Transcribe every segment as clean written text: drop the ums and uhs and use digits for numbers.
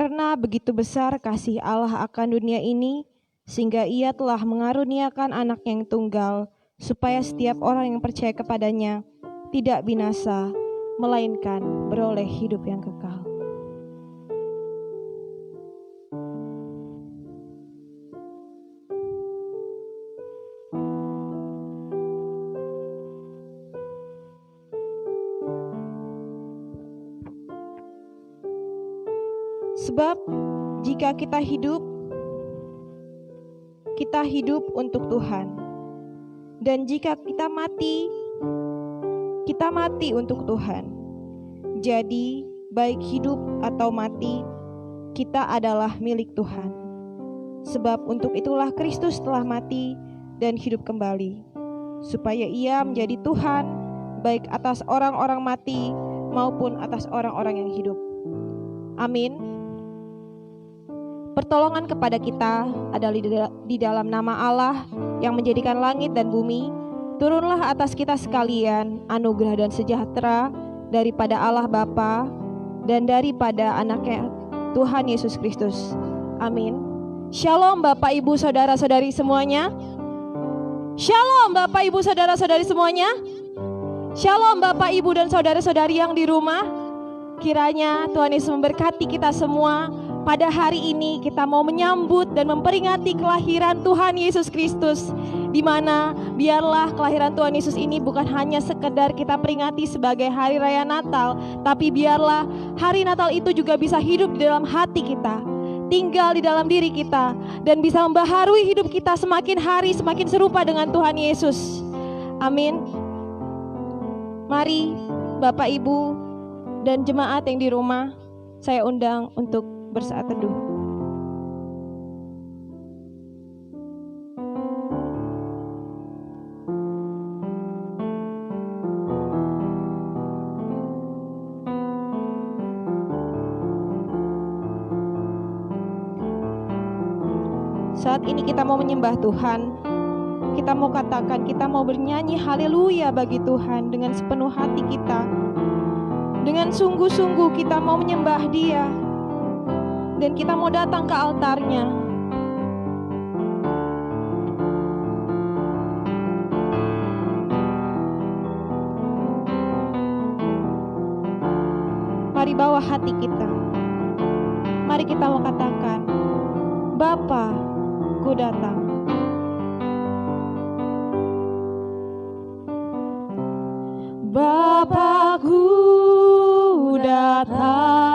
Karena begitu besar kasih Allah akan dunia ini, sehingga Ia telah mengaruniakan anak yang tunggal, supaya setiap orang yang percaya kepadanya tidak binasa, melainkan beroleh hidup yang kekal. Sebab jika kita hidup untuk Tuhan. Dan jika kita mati untuk Tuhan. Jadi baik hidup atau mati, kita adalah milik Tuhan. Sebab untuk itulah Kristus telah mati dan hidup kembali, supaya Ia menjadi Tuhan baik atas orang-orang mati maupun atas orang-orang yang hidup. Amin. Pertolongan kepada kita adalah di dalam nama Allah yang menjadikan langit dan bumi. Turunlah atas kita sekalian anugerah dan sejahtera daripada Allah Bapa dan daripada Anaknya Tuhan Yesus Kristus. Amin. Shalom Bapak Ibu Saudara-saudari semuanya. Shalom Bapak Ibu Saudara-saudari semuanya. Shalom Bapak Ibu dan saudara-saudari yang di rumah. Kiranya Tuhan Yesus memberkati kita semua. Pada hari ini kita mau menyambut dan memperingati kelahiran Tuhan Yesus Kristus, di mana biarlah kelahiran Tuhan Yesus ini bukan hanya sekedar kita peringati sebagai hari raya Natal, tapi biarlah hari Natal itu juga bisa hidup di dalam hati kita, tinggal di dalam diri kita, dan bisa membaharui hidup kita semakin hari semakin serupa dengan Tuhan Yesus. Amin. Mari Bapak Ibu dan jemaat yang di rumah, saya undang untuk bersaat teduh. Saat ini kita mau menyembah Tuhan. Kita mau katakan, kita mau bernyanyi haleluya bagi Tuhan dengan sepenuh hati kita. Dengan sungguh-sungguh kita mau menyembah Dia. Dan kita mau datang ke altarnya. Mari bawa hati kita. Mari kita mau katakan, Bapa, ku datang. Bapa, ku datang.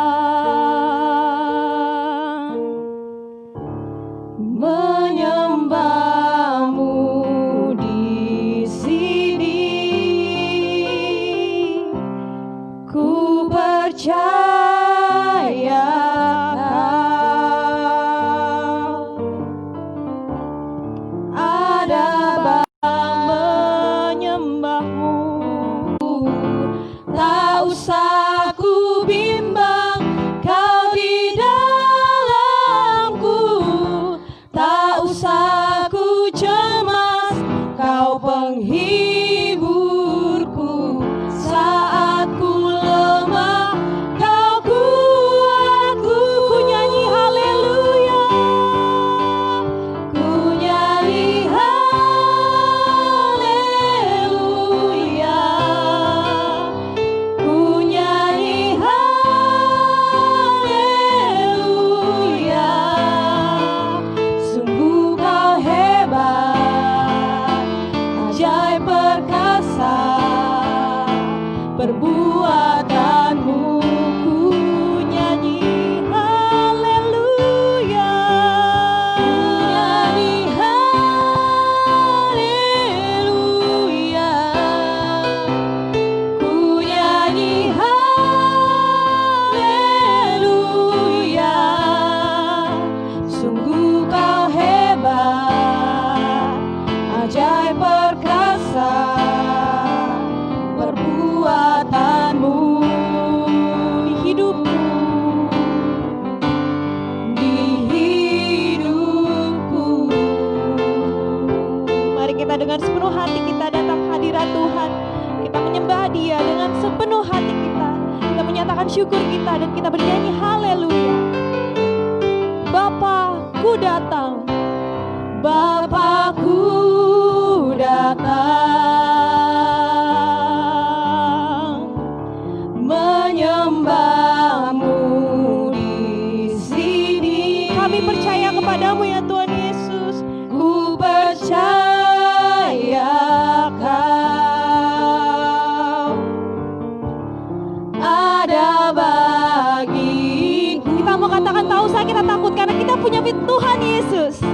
Dengan sepenuh hati kita datang hadirat Tuhan, kita menyembah Dia dengan sepenuh hati kita, kita menyatakan syukur kita dan kita bernyanyi haleluya. Bapa, ku datang. Bapa-Ku datang menyembah-Mu di sini. Kami percaya kepadamu ya Tuhan Yesus. Ku percaya Kau ada bagiku. Kita mau katakan tak usah kita takut karena kita punya Tuhan Yesus.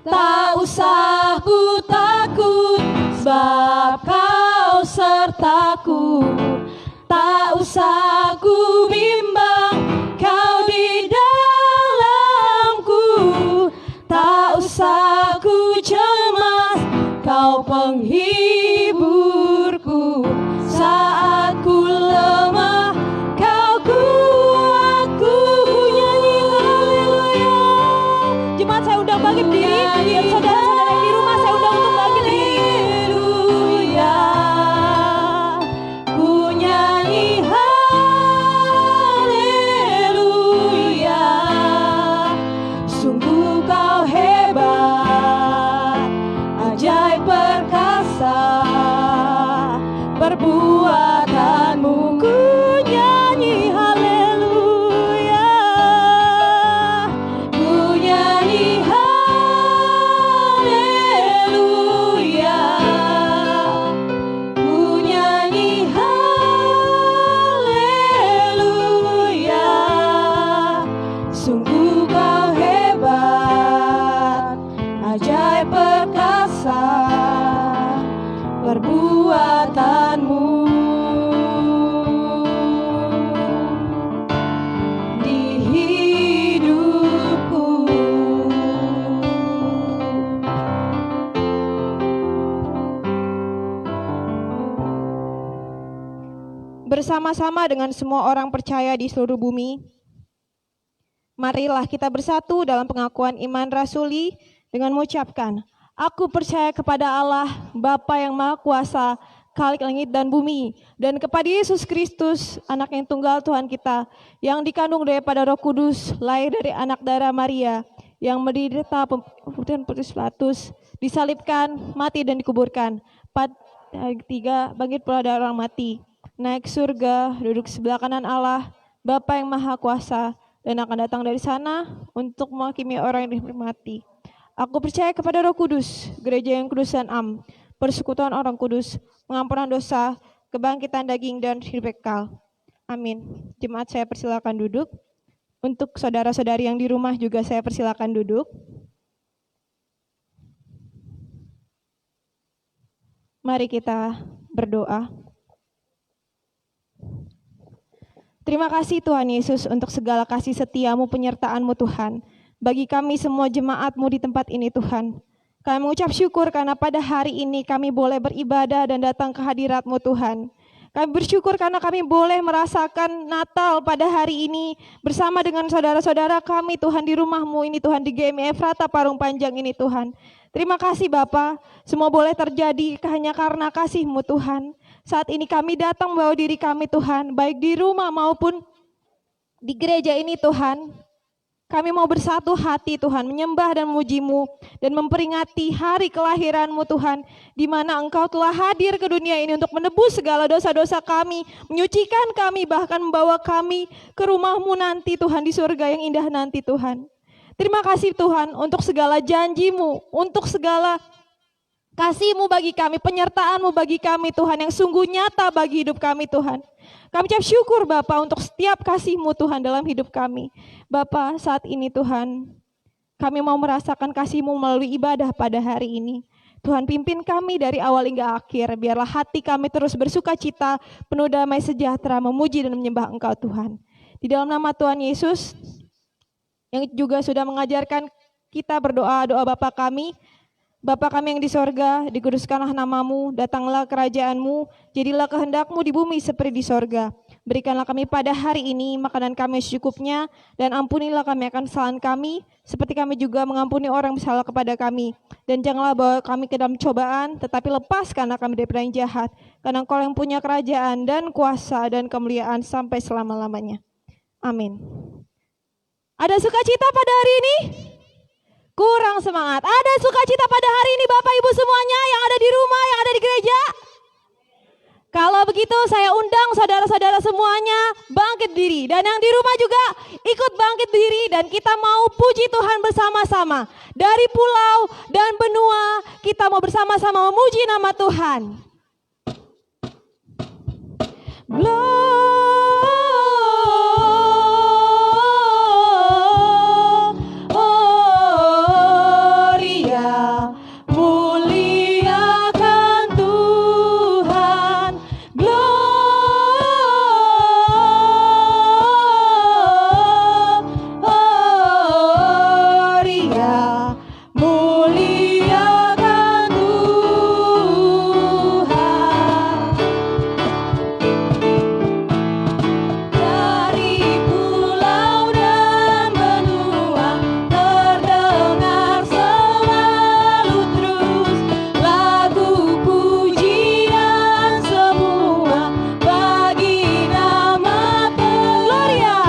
Tak usah ku takut sebab Kau sertaku. Tak usah ku bimbang Kau di dalamku. Tak usah ku cemas Kau penghiburku. Saat ku lemah Kau kuatku. Nyanyi haleluya. Jemaat saya undang bangkit diri. Dan saudara-saudara yang di rumah saya undang untuk bangkit diri. Haleluya. Ku nyanyi haleluya. Sungguh Kau hebat, ajaib perkasa perbuatanmu. Ku nyanyi haleluya. Ku nyanyi haleluya. Ku nyanyi haleluya. Sungguh Kau hebat, ajaib perkasa perbuatanmu di hidupku. Bersama-sama dengan semua orang percaya di seluruh bumi, marilah kita bersatu dalam pengakuan iman rasuli dengan mengucapkan, aku percaya kepada Allah, Bapa yang Maha Kuasa, Khalik langit dan bumi, dan kepada Yesus Kristus, anak yang tunggal Tuhan kita, yang dikandung daripada Roh Kudus, lahir dari anak darah Maria, yang menderita pemuritan Pontius Pilatus, disalibkan, mati dan dikuburkan. Hari ketiga, bangkit pula dari orang mati, naik surga, duduk sebelah kanan Allah, Bapa yang Maha Kuasa, dan akan datang dari sana untuk menghakimi orang yang mati. Aku percaya kepada Roh Kudus, gereja yang kudus dan am, persekutuan orang kudus, pengampunan dosa, kebangkitan daging dan hidup kekal. Amin. Jemaat saya persilakan duduk. Untuk saudara-saudari yang di rumah juga saya persilakan duduk. Mari kita berdoa. Terima kasih Tuhan Yesus untuk segala kasih setiamu, penyertaan-Mu Tuhan. Bagi kami semua jemaat-Mu di tempat ini Tuhan. Kami mengucap syukur karena pada hari ini kami boleh beribadah dan datang ke hadirat-Mu Tuhan. Kami bersyukur karena kami boleh merasakan Natal pada hari ini bersama dengan saudara-saudara kami Tuhan di rumah-Mu ini Tuhan, di GMI Efrata Parung Panjang ini Tuhan. Terima kasih Bapa, semua boleh terjadi hanya karena kasih-Mu Tuhan. Saat ini kami datang membawa diri kami Tuhan, baik di rumah maupun di gereja ini Tuhan. Kami mau bersatu hati Tuhan, menyembah dan memuji-Mu dan memperingati hari kelahiran-Mu Tuhan, di mana Engkau telah hadir ke dunia ini untuk menebus segala dosa-dosa kami, menyucikan kami, bahkan membawa kami ke rumah-Mu nanti Tuhan, di surga yang indah nanti Tuhan. Terima kasih Tuhan untuk segala janji-Mu, untuk segala kasih-Mu bagi kami, penyertaan-Mu bagi kami Tuhan, yang sungguh nyata bagi hidup kami Tuhan. Kami ucap syukur Bapa untuk setiap kasih-Mu Tuhan dalam hidup kami. Bapa, saat ini Tuhan, kami mau merasakan kasih-Mu melalui ibadah pada hari ini. Tuhan, pimpin kami dari awal hingga akhir, biarlah hati kami terus bersuka cita, penuh damai sejahtera, memuji dan menyembah Engkau Tuhan. Di dalam nama Tuhan Yesus, yang juga sudah mengajarkan kita berdoa, doa Bapa kami. Bapa kami yang di sorga, dikuduskanlah namamu, datanglah kerajaan-Mu, jadilah kehendak-Mu di bumi seperti di sorga. Berikanlah kami pada hari ini makanan kami secukupnya, dan ampunilah kami akan kesalahan kami, seperti kami juga mengampuni orang yang bersalah kepada kami. Dan janganlah bawa kami ke dalam cobaan, tetapi lepaskanlah kami dari yang jahat, karena Engkau yang punya kerajaan dan kuasa dan kemuliaan sampai selama-lamanya. Amin. Ada sukacita pada hari ini? Kurang semangat. Ada sukacita pada hari ini Bapak Ibu semuanya yang ada di rumah, yang ada di gereja? Kalau begitu saya undang saudara-saudara semuanya bangkit diri. Dan yang di rumah juga ikut bangkit diri dan kita mau puji Tuhan bersama-sama. Dari pulau dan benua kita mau bersama-sama memuji nama Tuhan. Gloria, muliakan Tuhan. Gloria, muliakan Tuhan. Dari pulau dan benua terdengar selalu terus lagu pujian semua bagi nama Gloria.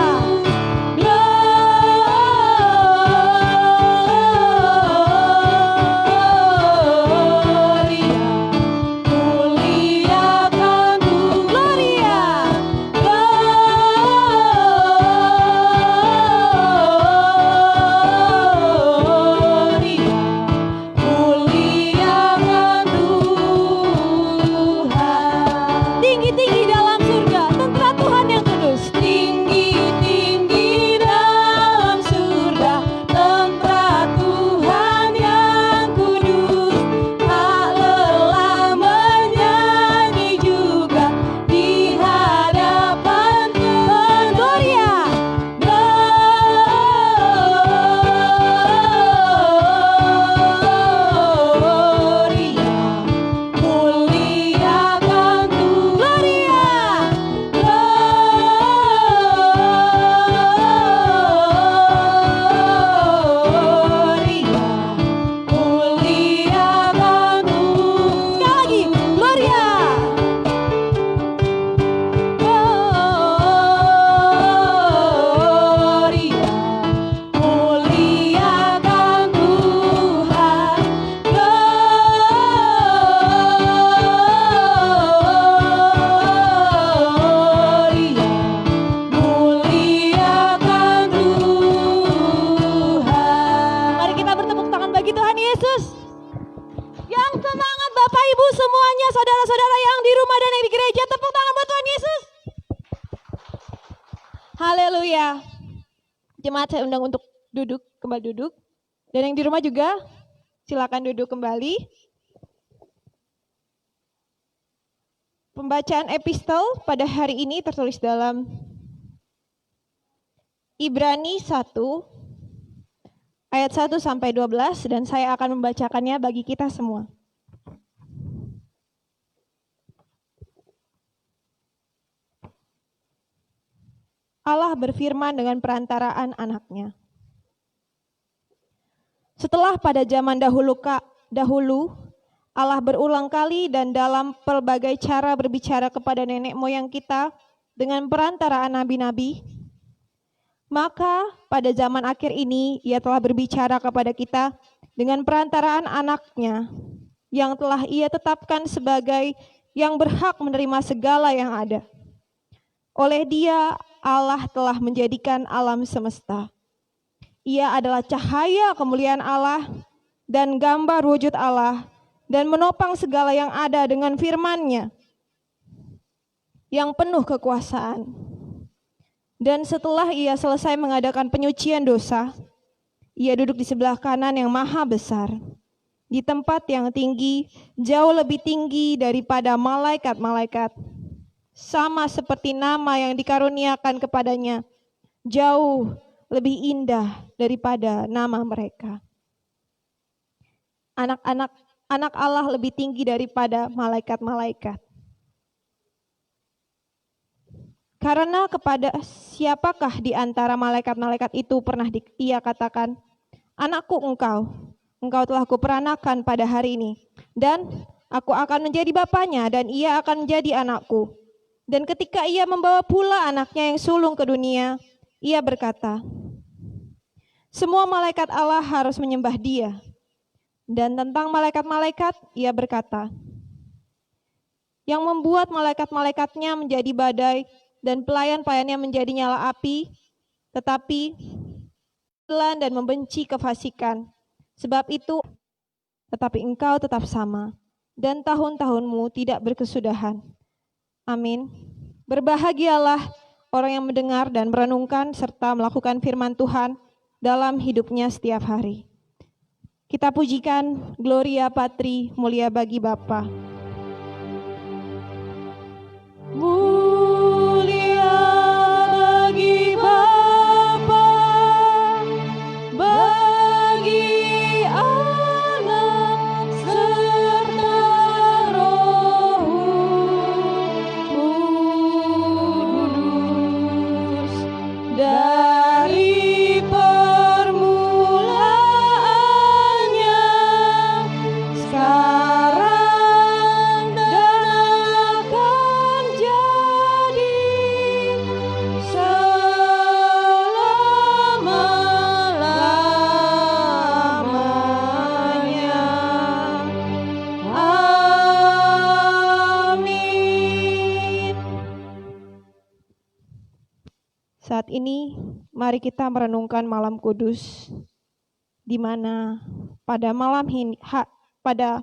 Gloria, muliakan Gloria. Muliakan Tuhan. Tinggi-tinggi dalam surga, tentara Tuhan yang kudus. Tinggi-tinggi dalam surga, tentara Tuhan yang kudus. Tak lelah menyanyi juga di hadapan Tuhan. Gloria. Gloria, muliakan Tuhan. Gloria, muliakan Tuhan. Sekali lagi, Gloria. Gloria, muliakan Tuhan. Gloria, muliakan Tuhan. Mari kita bertepuk tangan bagi Tuhan Yesus. Yang semangat Bapak Ibu semuanya, saudara-saudara yang di rumah dan yang di gereja, tepuk tangan buat Tuhan Yesus. Haleluya. Jemaat saya undang untuk duduk, kembali duduk. Dan yang di rumah juga silakan duduk kembali. Pembacaan epistel pada hari ini tertulis dalam Ibrani 1 ayat 1 sampai 12 dan saya akan membacakannya bagi kita semua. Allah berfirman dengan perantaraan anaknya. Setelah pada zaman dahulu Allah berulang kali dan dalam pelbagai cara berbicara kepada nenek moyang kita dengan perantaraan nabi-nabi, maka pada zaman akhir ini Ia telah berbicara kepada kita dengan perantaraan anaknya yang telah Ia tetapkan sebagai yang berhak menerima segala yang ada. Oleh Dia Allah telah menjadikan alam semesta. Ia adalah cahaya kemuliaan Allah dan gambar wujud Allah dan menopang segala yang ada dengan firman-Nya yang penuh kekuasaan. Dan setelah Ia selesai mengadakan penyucian dosa, Ia duduk di sebelah kanan yang maha besar, di tempat yang tinggi, jauh lebih tinggi daripada malaikat-malaikat. Sama seperti nama yang dikaruniakan kepadanya, jauh lebih indah daripada nama mereka. Anak Allah lebih tinggi daripada malaikat-malaikat. Karena kepada siapakah di antara malaikat-malaikat itu pernah Ia katakan, anakku engkau telah kuperanakan pada hari ini, dan aku akan menjadi bapaknya dan ia akan menjadi anakku. Dan ketika Ia membawa pula anaknya yang sulung ke dunia, Ia berkata, Semua malaikat Allah harus menyembah Dia. Dan tentang malaikat-malaikat, Ia berkata, yang membuat malaikat-malaikatnya menjadi badai dan pelayan-pelayannya menjadi nyala api, tetapi telan dan membenci kefasikan. Sebab itu, tetapi engkau tetap sama, dan tahun-tahunmu tidak berkesudahan. Amin. Berbahagialah orang yang mendengar dan merenungkan serta melakukan firman Tuhan dalam hidupnya setiap hari. Kita pujikan Gloria Patri, mulia bagi Bapa. Mulia bagi Bapa, bagi Anak serta Roh Kudus, dari permulaannya, sekarang dan akan jadi selama-lamanya. Amin. Saat ini, mari kita merenungkan malam kudus, di mana pada pada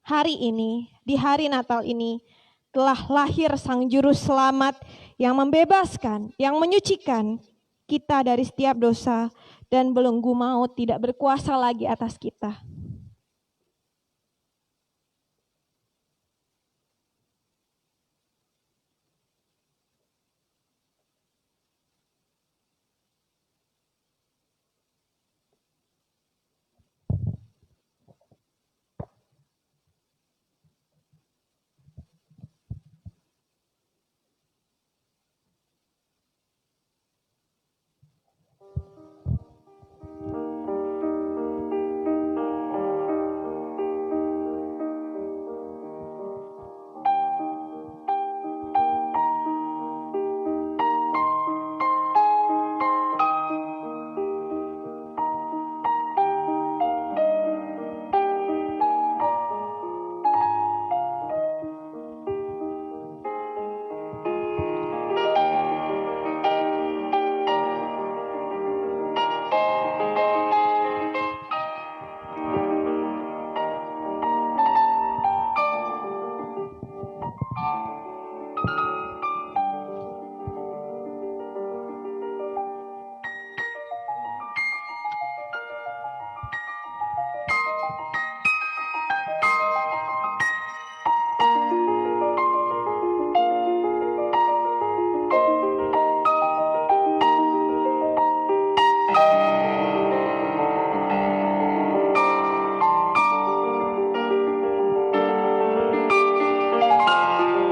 hari ini, di hari Natal ini, telah lahir Sang Juru Selamat yang membebaskan, yang menyucikan kita dari setiap dosa, dan belenggu maut tidak berkuasa lagi atas kita.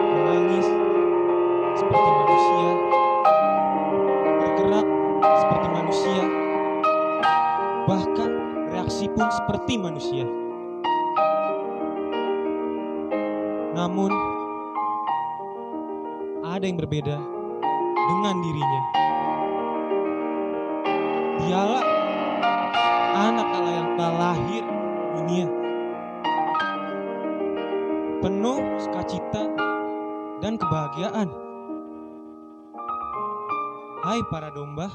Menangis seperti manusia, bergerak seperti manusia, bahkan reaksi pun seperti manusia. Namun, ada yang berbeda dengan dirinya. Dialah anak Allah yang telah lahir di dunia, penuh sukacita dan kebahagiaan. Hai para domba,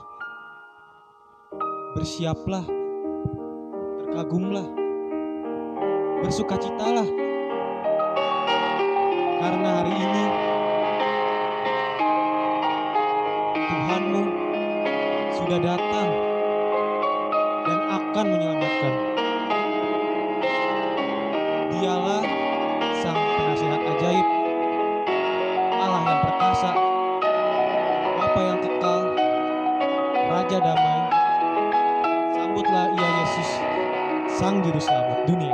bersiaplah, terkagumlah, bersukacitalah, karena hari ini Tuhanmu sudah datang dan akan menyelamatkan. Dialah Sang Penasihat Ajaib, Allah yang perkasa, Bapa yang kekal, Raja damai. Sambutlah Ia Yesus, Sang Juru Selamat dunia.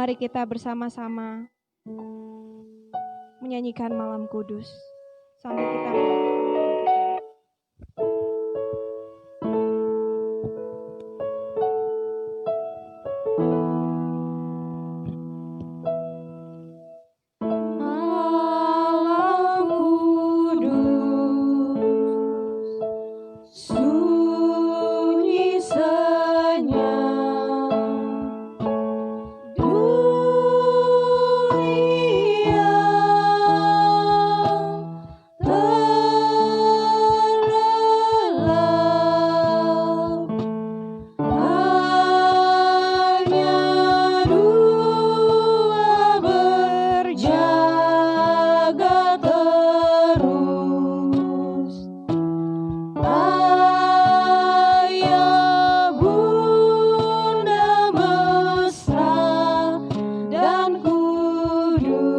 mari kita bersama-sama menyanyikan Malam Kudus sambil kita Malam kudus, sunyi senyap, dunia terlelap, hanya dua berjaga terus, ayah bunda mesra dan kudus,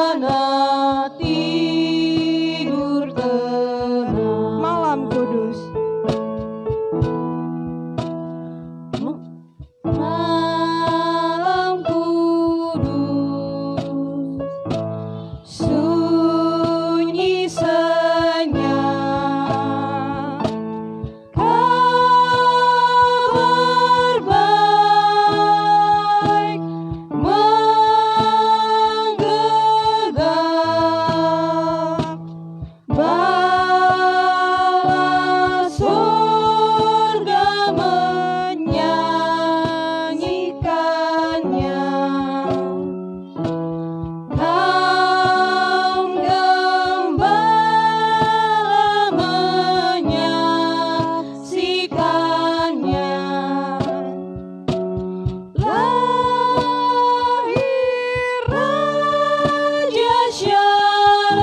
anak tidur tenang. Malam Kudus. Malam kudus, sunyi senyap, kabar baik menggegap, bala surga menyanyikannya, kaum gembala menyaksikannya. Lahir Raja Shalom,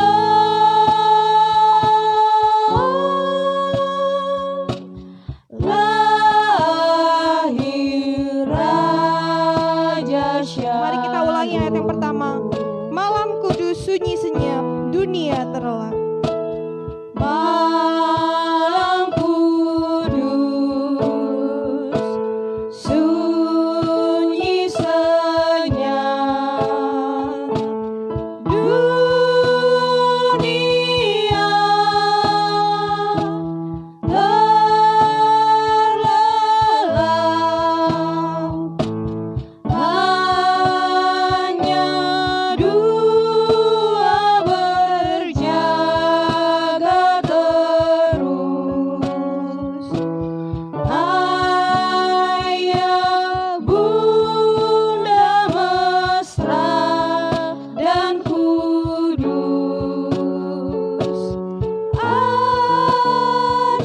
lahir Raja Shalom. Mari kita ulangi ayat yang pertama. Malam Kudus, sunyi senyap, dunia terlelap. Malam kudus, sunyi senyap, dunia terlelap, hanya dua berjaga terus, ayah bunda mesra dan kudus, anak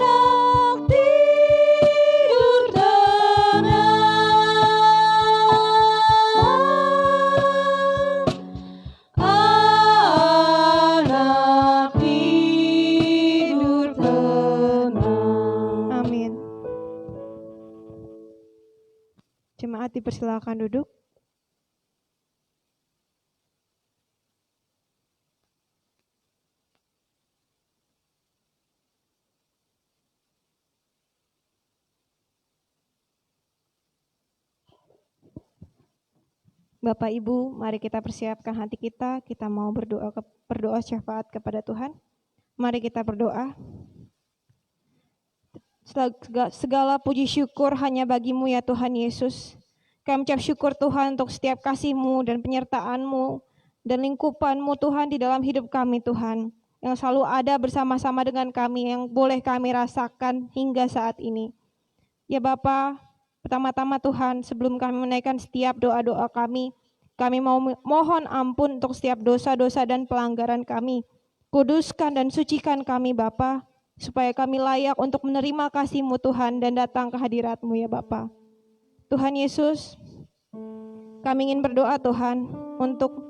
tidur tenang, anak tidur tenang. Amin. Jemaat dipersilakan duduk. Bapak Ibu, mari kita persiapkan hati kita. Kita mau berdoa syafaat kepada Tuhan. Mari kita berdoa. Segala puji syukur hanya bagi-Mu ya Tuhan Yesus. Kami ucap syukur Tuhan untuk setiap kasih-Mu dan penyertaan-Mu dan lingkupan-Mu Tuhan di dalam hidup kami Tuhan. Yang selalu ada bersama-sama dengan kami, yang boleh kami rasakan hingga saat ini. Ya Bapa, pertama-tama Tuhan, sebelum kami menaikkan setiap doa-doa kami mau mohon ampun untuk setiap dosa-dosa dan pelanggaran kami. Kuduskan dan sucikan kami Bapa, supaya kami layak untuk menerima kasih-Mu Tuhan dan datang ke hadirat-Mu ya Bapa. Tuhan Yesus, kami ingin berdoa Tuhan untuk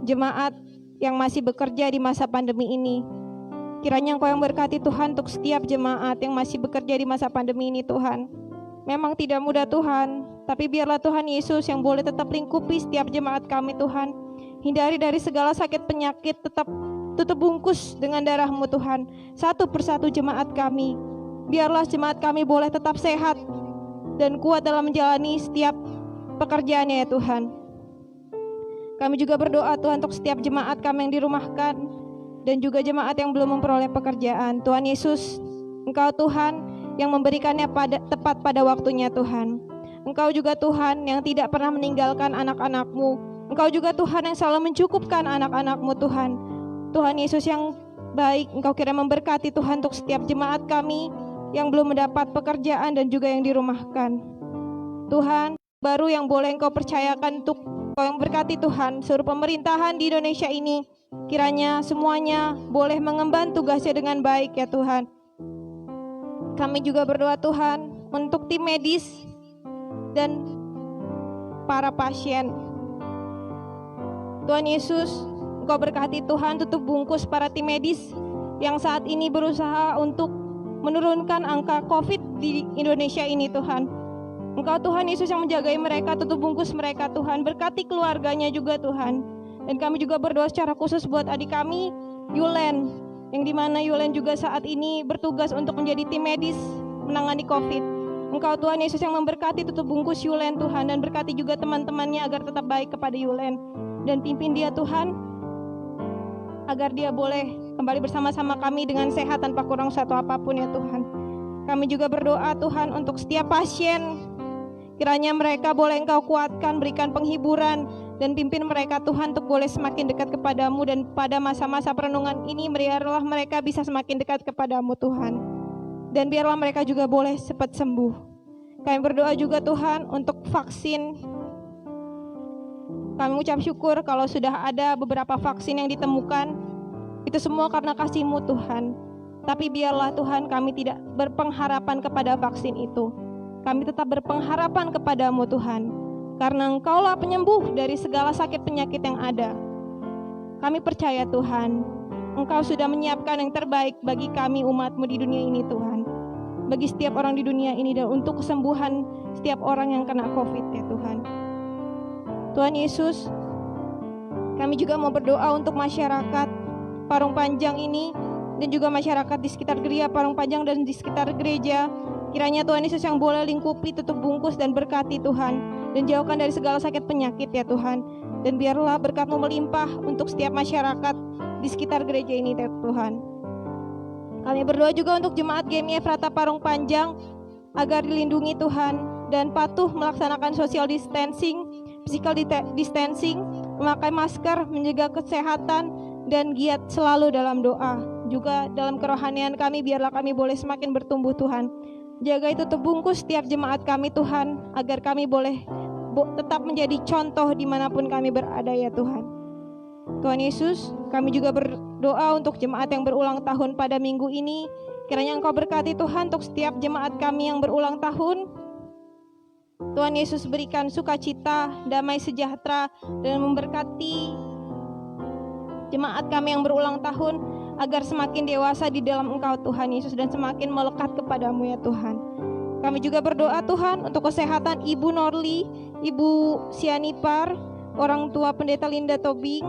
jemaat yang masih bekerja di masa pandemi ini. Kiranya Engkau yang berkati Tuhan untuk setiap jemaat yang masih bekerja di masa pandemi ini Tuhan. Memang tidak mudah Tuhan, Tapi biarlah Tuhan Yesus yang boleh tetap lingkupi setiap jemaat kami Tuhan. Hindari dari segala sakit penyakit, tetap tutup bungkus dengan darah-Mu Tuhan. Satu persatu jemaat kami. Biarlah jemaat kami boleh tetap sehat dan kuat dalam menjalani setiap pekerjaannya ya Tuhan. Kami juga berdoa Tuhan untuk setiap jemaat kami yang dirumahkan dan juga jemaat yang belum memperoleh pekerjaan. Tuhan Yesus, Engkau Tuhan yang memberikannya tepat pada waktunya Tuhan. Engkau juga Tuhan yang tidak pernah meninggalkan anak-anak-Mu. Engkau juga Tuhan yang selalu mencukupkan anak-anak-Mu Tuhan. Tuhan Yesus yang baik, Engkau kira memberkati Tuhan untuk setiap jemaat kami yang belum mendapat pekerjaan dan juga yang dirumahkan. Tuhan, baru yang boleh Engkau percayakan untuk Engkau yang berkati Tuhan, seluruh pemerintahan di Indonesia ini, kiranya semuanya boleh mengemban tugasnya dengan baik ya Tuhan. Kami juga berdoa Tuhan untuk tim medis dan para pasien. Tuhan Yesus, Engkau berkati Tuhan, tutup bungkus para tim medis yang saat ini berusaha untuk menurunkan angka COVID di Indonesia ini Tuhan. Engkau Tuhan Yesus yang menjagai mereka, tutup bungkus mereka Tuhan, berkati keluarganya juga Tuhan. Dan kami juga berdoa secara khusus buat adik kami, Yulen, yang dimana Yulen juga saat ini bertugas untuk menjadi tim medis menangani COVID. Engkau Tuhan Yesus yang memberkati, tutup bungkus Yulen Tuhan, dan berkati juga teman-temannya agar tetap baik kepada Yulen. Dan pimpin dia Tuhan, agar dia boleh kembali bersama-sama kami dengan sehat tanpa kurang satu apapun ya Tuhan. Kami juga berdoa Tuhan untuk setiap pasien, kiranya mereka boleh Engkau kuatkan, berikan penghiburan, dan pimpin mereka Tuhan untuk boleh semakin dekat kepadamu. Dan pada masa-masa perenungan ini, biarlah mereka bisa semakin dekat kepadamu Tuhan. Dan biarlah mereka juga boleh cepat sembuh. Kami berdoa juga Tuhan untuk vaksin. Kami ucap syukur kalau sudah ada beberapa vaksin yang ditemukan. Itu semua karena kasih-Mu Tuhan. Tapi biarlah Tuhan kami tidak berpengharapan kepada vaksin itu. Kami tetap berpengharapan kepadamu Tuhan, karena Engkaulah penyembuh dari segala sakit penyakit yang ada. Kami percaya Tuhan, Engkau sudah menyiapkan yang terbaik bagi kami umat-Mu di dunia ini Tuhan. Bagi setiap orang di dunia ini dan untuk kesembuhan setiap orang yang kena COVID ya Tuhan. Tuhan Yesus, kami juga mau berdoa untuk masyarakat Parung Panjang ini dan juga masyarakat di sekitar gereja Parung Panjang dan di sekitar gereja. Kiranya Tuhan Yesus yang boleh lingkupi, tutup bungkus dan berkati Tuhan, dan jauhkan dari segala sakit penyakit ya Tuhan. Dan biarlah berkat-Mu melimpah untuk setiap masyarakat di sekitar gereja ini ya Tuhan. Kami berdoa juga untuk jemaat GMI Efrata Parung Panjang agar dilindungi Tuhan dan patuh melaksanakan social distancing, physical distancing, memakai masker, menjaga kesehatan, dan giat selalu dalam doa. Juga dalam kerohanian kami, biarlah kami boleh semakin bertumbuh Tuhan. Jaga itu terbungkus setiap jemaat kami Tuhan, agar kami boleh tetap menjadi contoh dimanapun kami berada ya Tuhan. Tuhan Yesus, kami juga berdoa untuk jemaat yang berulang tahun pada minggu ini. Kiranya Engkau berkati Tuhan untuk setiap jemaat kami yang berulang tahun. Tuhan Yesus berikan sukacita, damai sejahtera, dan memberkati jemaat kami yang berulang tahun, agar semakin dewasa di dalam Engkau Tuhan Yesus dan semakin melekat kepadamu ya Tuhan. Kami juga berdoa Tuhan untuk kesehatan Ibu Norli, Ibu Sianipar, orang tua Pendeta Linda Tobing,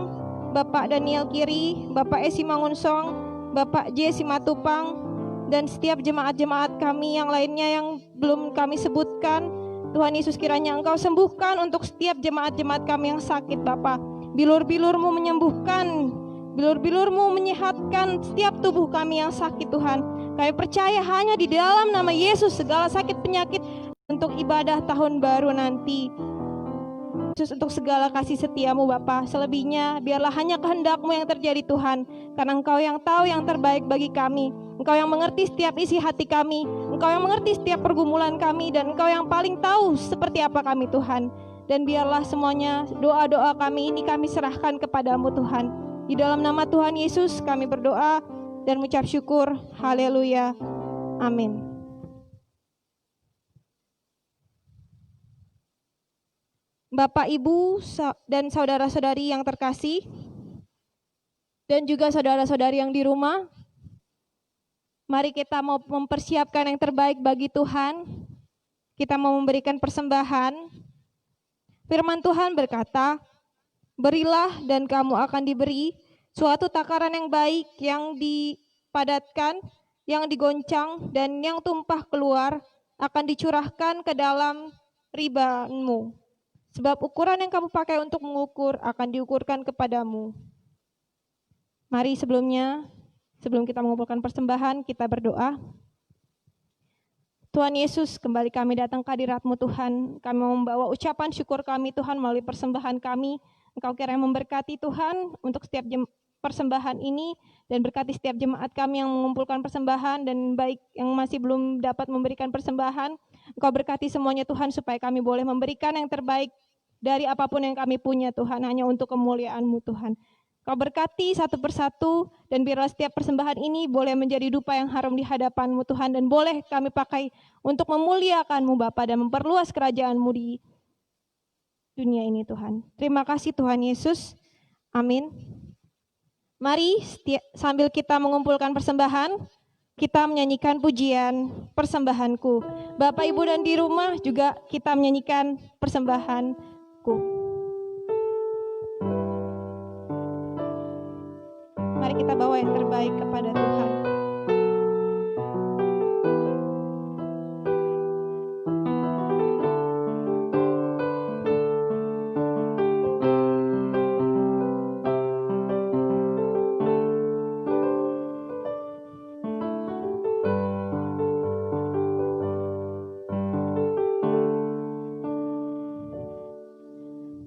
Bapak Daniel Kiri, Bapak Esi Mangunsong, Bapak J Simatupang, dan setiap jemaat-jemaat kami yang lainnya yang belum kami sebutkan. Tuhan Yesus, kiranya Engkau sembuhkan untuk setiap jemaat-jemaat kami yang sakit Bapak. Bilur-bilur-Mu menyembuhkan, bilur-bilur-Mu menyehatkan setiap tubuh kami yang sakit Tuhan. Kami percaya hanya di dalam nama Yesus segala sakit penyakit untuk ibadah tahun baru nanti. Yesus, untuk segala kasih setia-Mu Bapa, selebihnya biarlah hanya kehendak-Mu yang terjadi Tuhan. Karena Engkau yang tahu yang terbaik bagi kami. Engkau yang mengerti setiap isi hati kami. Engkau yang mengerti setiap pergumulan kami. Dan Engkau yang paling tahu seperti apa kami Tuhan. Dan biarlah semuanya doa-doa kami ini kami serahkan kepadamu Tuhan. Di dalam nama Tuhan Yesus kami berdoa dan mengucap syukur. Haleluya. Amin. Bapak, Ibu, dan saudara-saudari yang terkasih, dan juga saudara-saudari yang di rumah, mari kita mau mempersiapkan yang terbaik bagi Tuhan. kita mau memberikan persembahan. Firman Tuhan berkata, berilah dan kamu akan diberi, suatu takaran yang baik, yang dipadatkan, yang digoncang, dan yang tumpah keluar akan dicurahkan ke dalam ribamu. Sebab ukuran yang kamu pakai untuk mengukur akan diukurkan kepadamu. Mari sebelum kita mengumpulkan persembahan, kita berdoa. Tuhan Yesus, kembali kami datang ke hadirat-Mu Tuhan. Kami membawa ucapan syukur kami Tuhan melalui persembahan kami. Engkau kiranya memberkati Tuhan untuk setiap persembahan ini, dan berkati setiap jemaat kami yang mengumpulkan persembahan, dan baik yang masih belum dapat memberikan persembahan. Engkau berkati semuanya Tuhan, supaya kami boleh memberikan yang terbaik dari apapun yang kami punya Tuhan, hanya untuk kemuliaan-Mu Tuhan. Kau berkati satu persatu, dan biarlah setiap persembahan ini boleh menjadi dupa yang harum di hadapan-Mu Tuhan, dan boleh kami pakai untuk memuliakan-Mu Bapa dan memperluas kerajaan-Mu di dunia ini Tuhan. Terima kasih Tuhan Yesus. Amin. Mari sambil kita mengumpulkan persembahan, kita menyanyikan pujian persembahanku. Bapak Ibu dan di rumah juga kita menyanyikan persembahanku. Mari kita bawa yang terbaik kepada Tuhan.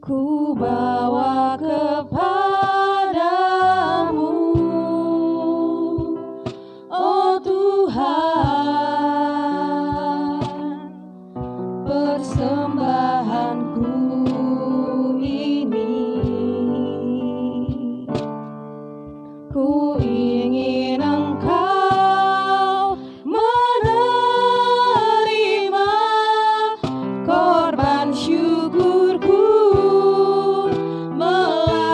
Ku bawa kepadamu, oh Tuhan, persembahanku ini. Ku ingin Engkau menerima korban syukurku melalui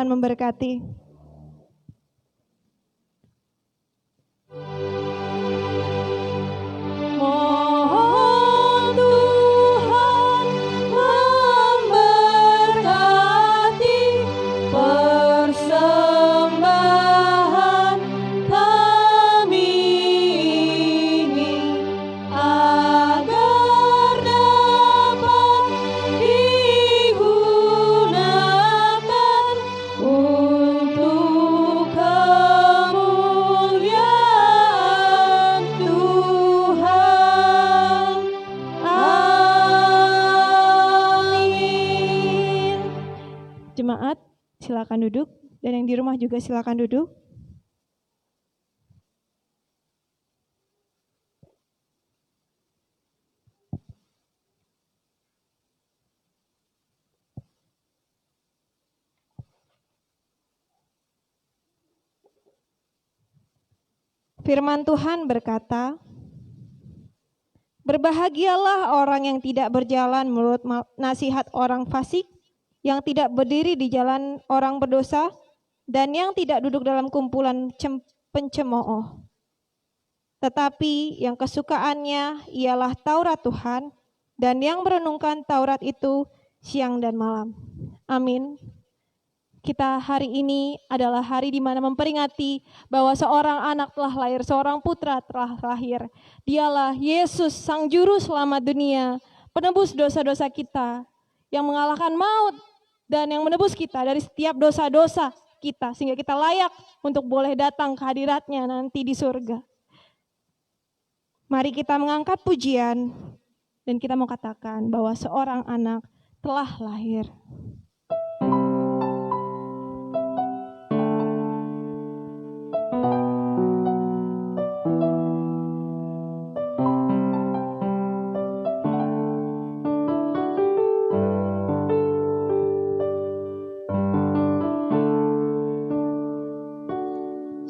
Tuhan memberkati. Mohon Tuhan memberkati persembahan kami ini, agar dapat digunakan untuk kemuliaan Tuhan. Amin. Jemaat, silakan duduk, dan yang di rumah juga silakan duduk. Firman Tuhan berkata, "Berbahagialah orang yang tidak berjalan menurut nasihat orang fasik, yang tidak berdiri di jalan orang berdosa, dan yang tidak duduk dalam kumpulan pencemooh. Tetapi yang kesukaannya ialah Taurat Tuhan, dan yang merenungkan Taurat itu siang dan malam." Amin. Kita hari ini adalah hari di mana memperingati bahwa seorang anak telah lahir, seorang putra telah lahir. Dialah Yesus, Sang Juru Selamat dunia, penebus dosa-dosa kita, yang mengalahkan maut dan yang menebus kita dari setiap dosa-dosa kita, sehingga kita layak untuk boleh datang ke hadirat-Nya nanti di surga. Mari kita mengangkat pujian dan kita mau katakan bahwa seorang anak telah lahir.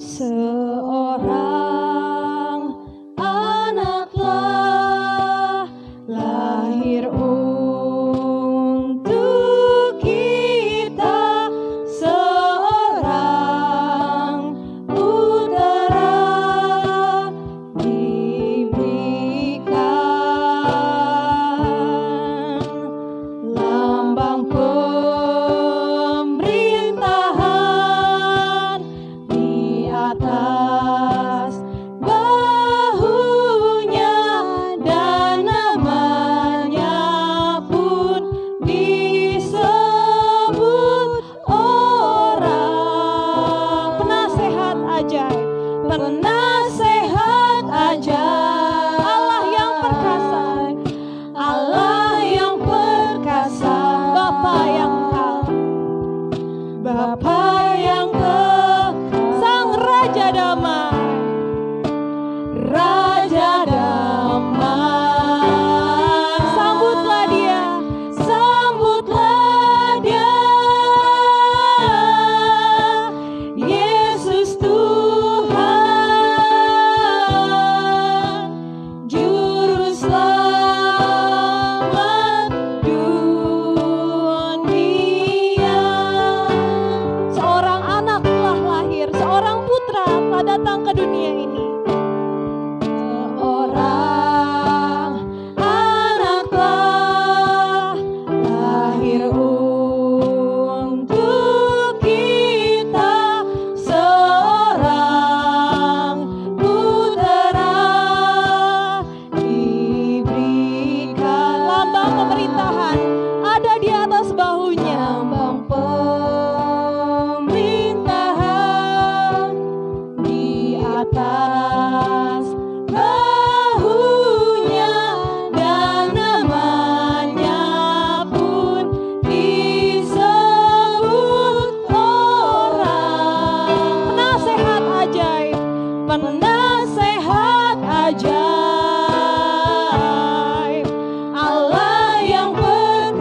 Seorang anak telah lahir untuk kita, seorang putera diberikan, lambang pemerintahan di atas bahunya, dan namanya pun disebut orang penasehat ajaib, penasehat ajaib, Allah yang perkasa, Allah yang perkasa, Bapa yang kekal, Bapa yang kekal, Sang Raja Damai, Raja Damai. Sambutlah Dia, sambutlah Dia, Yesus Tuhan, Juru Selamat dunia. Seorang anak telah lahir, seorang putra telah datang ke dunia ini. Seorang anak telah lahir untuk kita, seorang putera diberikan, lambang pemerintahan ada di atas bahunya, lambang pemerintahan di atas bahunya, dan namanya pun disebut orang penasehat ajaib, penasehat ajaib, Allah yang perkasa,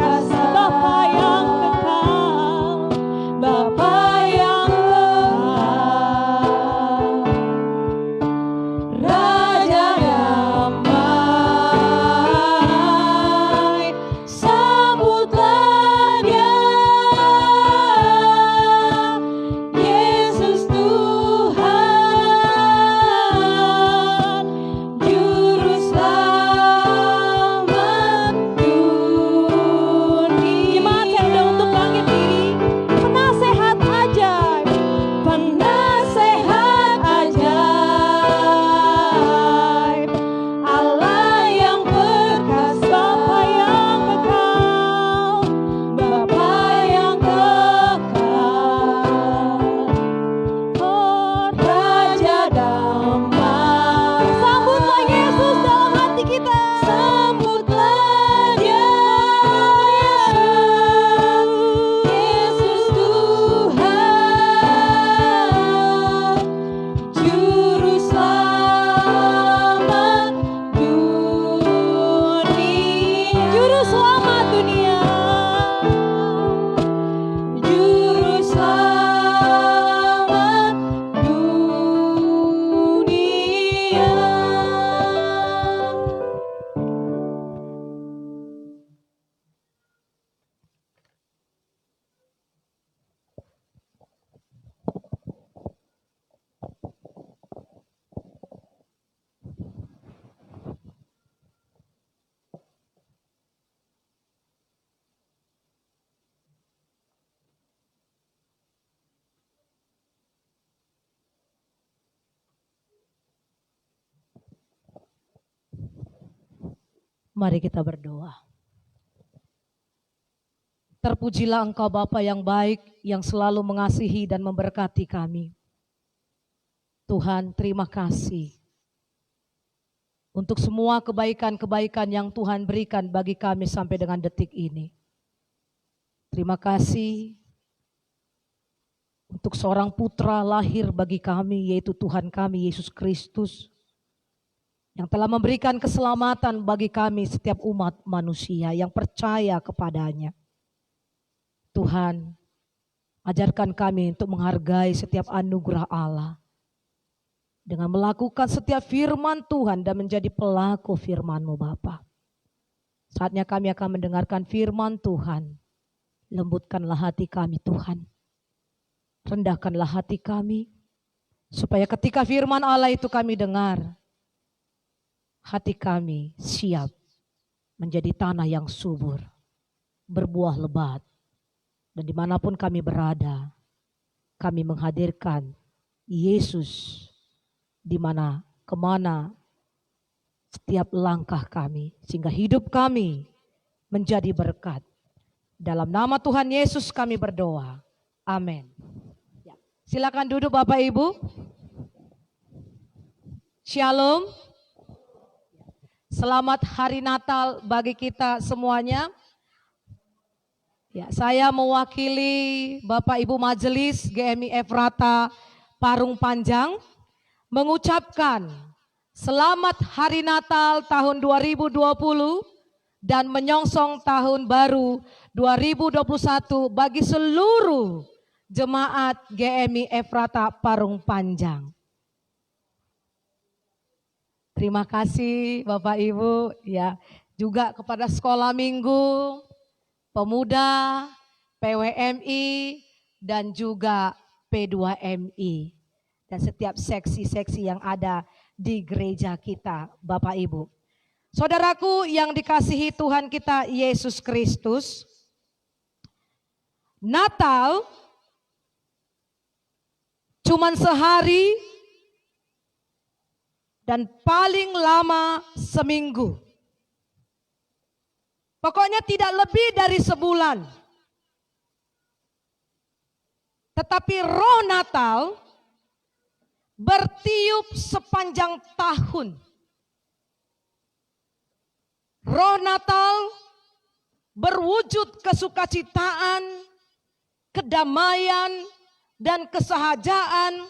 Juru selamat dunia. Juru selamat dunia. Mari kita berdoa. Terpujilah Engkau Bapa yang baik, yang selalu mengasihi dan memberkati kami. Tuhan, terima kasih untuk semua kebaikan-kebaikan yang Tuhan berikan bagi kami sampai dengan detik ini. Terima kasih untuk seorang putra lahir bagi kami, yaitu Tuhan kami Yesus Kristus, yang telah memberikan keselamatan bagi kami setiap umat manusia yang percaya kepadanya. Tuhan, ajarkan kami untuk menghargai setiap anugerah Allah dengan melakukan setiap firman Tuhan dan menjadi pelaku firman-Mu Bapa. Saatnya kami akan mendengarkan firman Tuhan. Lembutkanlah hati kami Tuhan. Rendahkanlah hati kami supaya ketika firman Allah itu kami dengar, hati kami siap menjadi tanah yang subur, berbuah lebat. Dan dimanapun kami berada, kami menghadirkan Yesus kemana setiap langkah kami, sehingga hidup kami menjadi berkat. Dalam nama Tuhan Yesus kami berdoa. Amin. Ya. Silakan duduk Bapak Ibu. Shalom. Selamat Hari Natal bagi kita semuanya. Ya, saya mewakili Bapak Ibu Majelis GMI Efrata Parung Panjang mengucapkan selamat Hari Natal tahun 2020 dan menyongsong tahun baru 2021 bagi seluruh jemaat GMI Efrata Parung Panjang. Terima kasih Bapak Ibu, ya, juga kepada Sekolah Minggu, Pemuda, PWMI, dan juga P2MI. Dan setiap seksi-seksi yang ada di gereja kita, Bapak Ibu. Saudaraku yang dikasihi Tuhan kita Yesus Kristus, Natal cuman sehari dan paling lama seminggu. Pokoknya tidak lebih dari sebulan. Tetapi roh Natal bertiup sepanjang tahun. Roh Natal berwujud kesukacitaan, kedamaian, dan kesahajaan.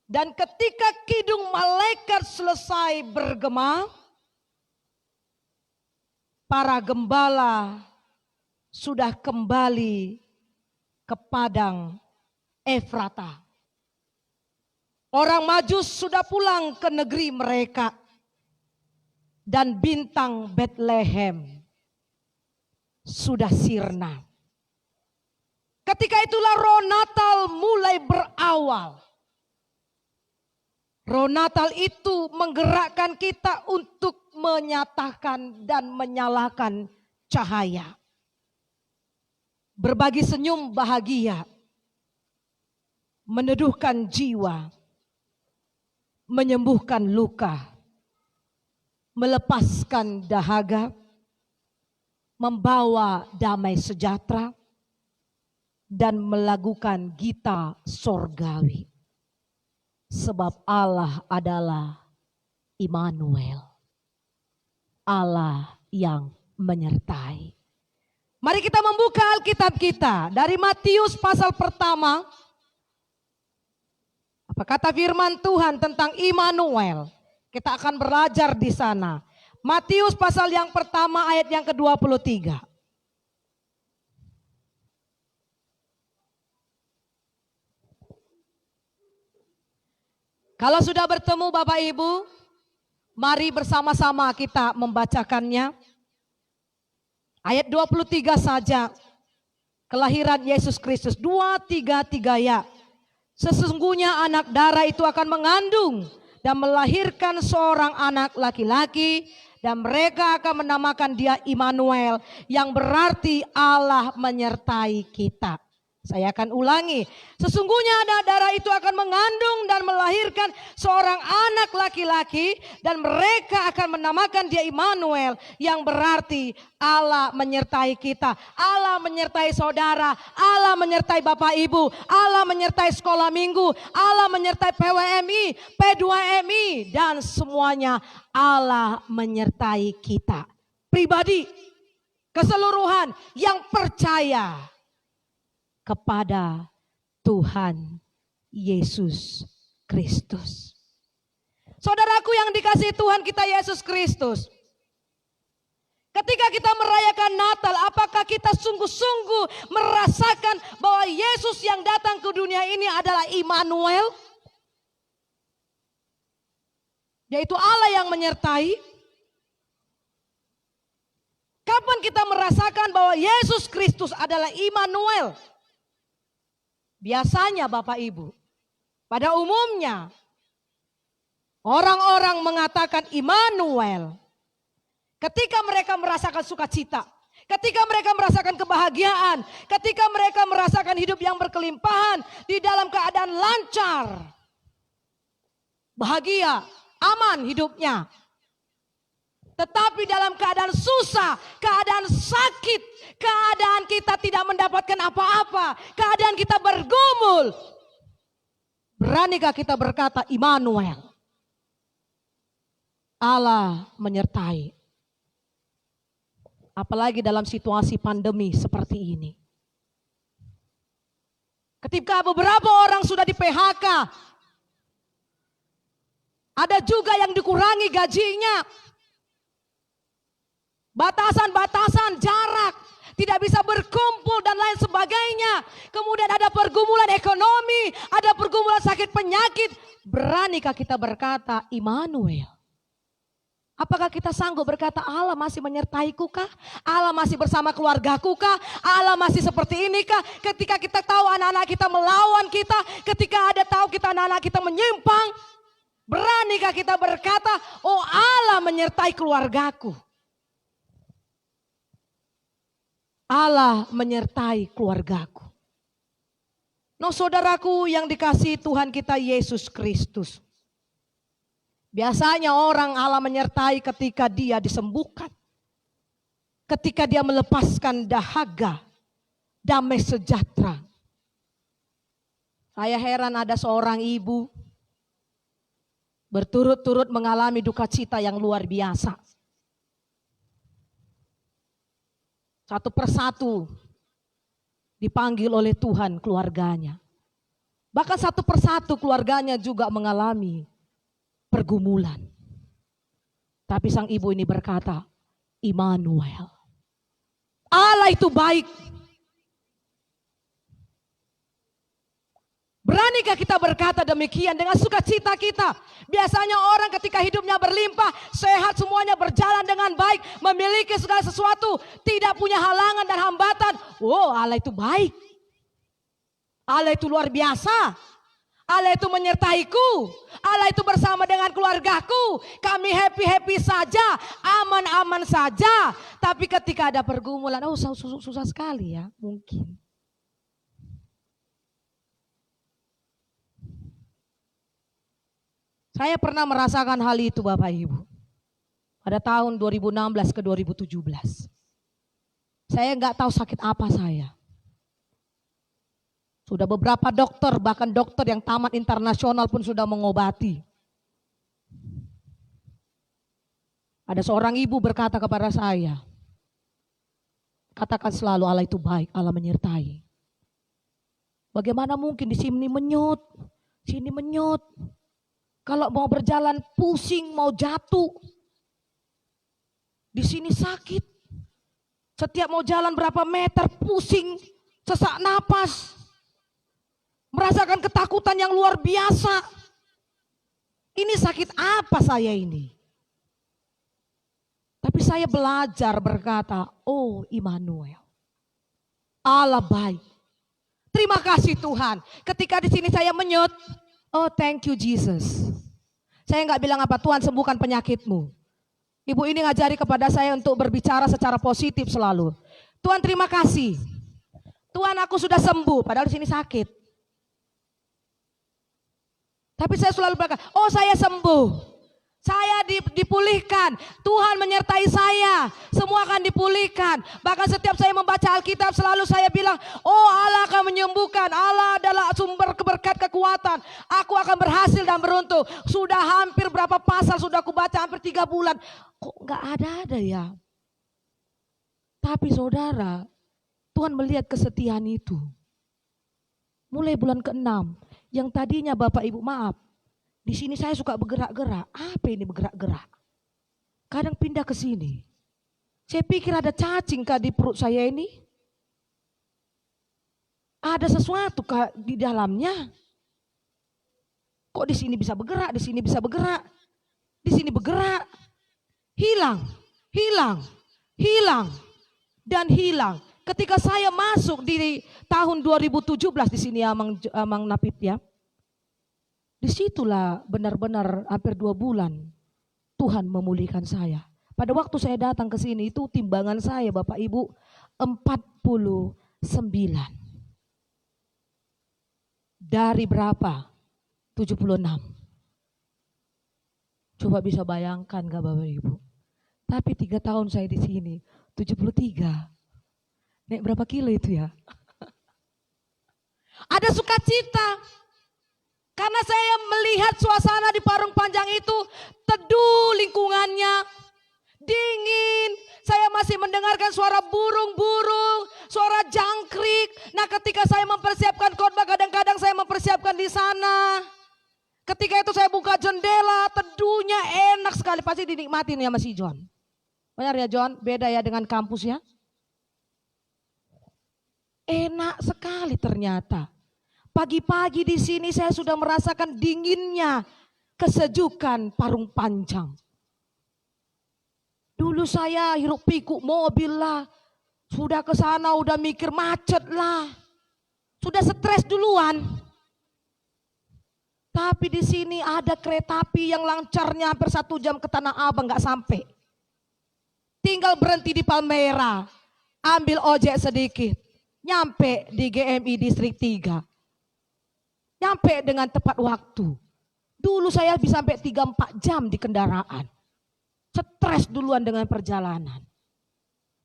Dan ketika kidung malaikat selesai bergema, para gembala sudah kembali ke padang Efrata. Orang Majus sudah pulang ke negeri mereka. Dan bintang Bethlehem sudah sirna. Ketika itulah roh Natal mulai berawal. Roh Natal itu menggerakkan kita untuk menyatakan dan menyalakan cahaya. Berbagi senyum bahagia. Meneduhkan jiwa. Menyembuhkan luka. Melepaskan dahaga. Membawa damai sejahtera. Dan melakukan gita sorgawi. Sebab Allah adalah Immanuel, Allah yang menyertai. Mari kita membuka Alkitab kita dari Matius pasal pertama. Apa kata firman Tuhan tentang Immanuel? Kita akan belajar di sana. Matius pasal yang pertama ayat yang ke-23. Kalau sudah bertemu Bapak Ibu, mari bersama-sama kita membacakannya. Ayat 23 saja. Kelahiran Yesus Kristus. 2-3 ya. Sesungguhnya anak darah itu akan mengandung dan melahirkan seorang anak laki-laki. Dan mereka akan menamakan dia Immanuel, yang berarti Allah menyertai kita. Saya akan ulangi. Sesungguhnya anak darah itu akan mengandung dan melahirkan seorang anak laki-laki. Dan mereka akan menamakan dia Immanuel, yang berarti Allah menyertai kita. Allah menyertai saudara. Allah menyertai Bapak Ibu. Allah menyertai sekolah minggu. Allah menyertai PWMI, P2MI. Dan semuanya Allah menyertai kita. Pribadi, keseluruhan yang percaya kepada Tuhan Yesus Kristus. Saudaraku yang dikasihi Tuhan kita Yesus Kristus, ketika kita merayakan Natal, apakah kita sungguh-sungguh merasakan bahwa Yesus yang datang ke dunia ini adalah Immanuel? Yaitu Allah yang menyertai. Kapan kita merasakan bahwa Yesus Kristus adalah Immanuel? Biasanya Bapak Ibu, pada umumnya orang-orang mengatakan Immanuel ketika mereka merasakan sukacita, ketika mereka merasakan kebahagiaan, ketika mereka merasakan hidup yang berkelimpahan di dalam keadaan lancar, bahagia, aman hidupnya. Tetapi dalam keadaan susah, keadaan sakit, keadaan kita tidak mendapatkan apa-apa, keadaan kita bergumul, beranikah kita berkata Immanuel? Allah menyertai. Apalagi dalam situasi pandemi seperti ini. Ketika beberapa orang sudah di PHK, ada juga yang dikurangi gajinya. Batasan-batasan jarak, tidak bisa berkumpul dan lain sebagainya. Kemudian ada pergumulan ekonomi, ada pergumulan sakit penyakit. Beranikah kita berkata Immanuel? Apakah kita sanggup berkata Allah masih menyertaiku kah? Allah masih bersama keluargaku kah? Allah masih seperti ini kah? Ketika kita tahu anak-anak kita melawan kita, ketika ada tahu kita anak-anak kita menyimpang, beranikah kita berkata, oh Allah menyertai keluargaku? Allah menyertai keluargaku. No saudaraku yang dikasihi Tuhan kita Yesus Kristus. Biasanya orang Allah menyertai ketika dia disembuhkan. Ketika dia melepaskan dahaga, damai sejahtera. Saya heran ada seorang ibu berturut-turut mengalami duka cita yang luar biasa. Satu persatu dipanggil oleh Tuhan keluarganya. Bahkan satu persatu keluarganya juga mengalami pergumulan. Tapi sang ibu ini berkata, Immanuel. Allah itu baik. Beranikah kita berkata demikian dengan sukacita kita? Biasanya orang ketika hidupnya berlimpah, sehat semuanya berjalan dengan baik, memiliki segala sesuatu, tidak punya halangan dan hambatan. Oh, Allah itu baik. Allah itu luar biasa. Allah itu menyertaiku. Allah itu bersama dengan keluargaku. Kami happy-happy saja, aman-aman saja. Tapi ketika ada pergumulan, oh susah sekali ya mungkin. Saya pernah merasakan hal itu Bapak Ibu. Pada tahun 2016 ke 2017. Saya nggak tahu sakit apa saya. Sudah beberapa dokter, bahkan dokter yang tamat internasional pun sudah mengobati. Ada seorang ibu berkata kepada saya, katakan selalu Allah itu baik, Allah menyertai. Bagaimana mungkin di sini menyut, sini menyut. Kalau mau berjalan pusing, mau jatuh. Di sini sakit. Setiap mau jalan berapa meter pusing, sesak napas. Merasakan ketakutan yang luar biasa. Ini sakit apa saya ini? Tapi saya belajar berkata, oh Immanuel, Allah baik. Terima kasih Tuhan. Ketika di sini saya menyut, oh thank you Jesus. Saya nggak bilang apa, Tuhan sembuhkan penyakitmu. Ibu ini ngajari kepada saya untuk berbicara secara positif selalu. Tuhan terima kasih. Tuhan aku sudah sembuh, padahal di sini sakit. Tapi saya selalu berkata, oh saya sembuh. Saya dipulihkan, Tuhan menyertai saya, semua akan dipulihkan. Bahkan setiap saya membaca Alkitab selalu saya bilang, oh Allah akan menyembuhkan, Allah adalah sumber berkat kekuatan. Aku akan berhasil dan beruntung. Sudah hampir berapa pasal sudah aku baca, hampir 3 bulan. Kok gak ada ya? Tapi saudara, Tuhan melihat kesetiaan itu. Mulai bulan ke-6, yang tadinya Bapak Ibu maaf, di sini saya suka bergerak-gerak. Apa ini bergerak-gerak? Kadang pindah ke sini. Saya pikir ada cacing kah di perut saya ini? Ada sesuatu kah di dalamnya? Kok di sini bisa bergerak, di sini bisa bergerak, di sini bergerak. Hilang, hilang, hilang, dan hilang. Ketika saya masuk di tahun 2017 di sini Amang Napip ya. Disitulah benar-benar hampir 2 bulan Tuhan memulihkan saya. Pada waktu saya datang ke sini itu timbangan saya Bapak Ibu 49. Dari berapa? 76. Coba bisa bayangkan gak Bapak Ibu? Tapi 3 tahun saya di sini 73. Naik berapa kilo itu ya? Ada sukacita. Karena saya melihat suasana di Parung Panjang itu teduh lingkungannya, dingin. Saya masih mendengarkan suara burung-burung, suara jangkrik. Nah ketika saya mempersiapkan khotbah, kadang-kadang saya mempersiapkan di sana. Ketika itu saya buka jendela, teduhnya enak sekali. Pasti dinikmatin ya Mas John. Benar ya John, beda ya dengan kampus ya. Enak sekali ternyata. Pagi-pagi di sini saya sudah merasakan dinginnya kesejukan Parung Panjang. Dulu saya hiruk pikuk mobil lah, sudah ke sana udah mikir macet lah, sudah stres duluan. Tapi di sini ada kereta api yang lancarnya hampir 1 jam ke Tanah Abang nggak sampai. Tinggal berhenti di Palmera, ambil ojek sedikit, nyampe di GMI Distrik 3. Nyampe dengan tepat waktu. Dulu saya bisa sampai 3-4 jam di kendaraan. Stres duluan dengan perjalanan.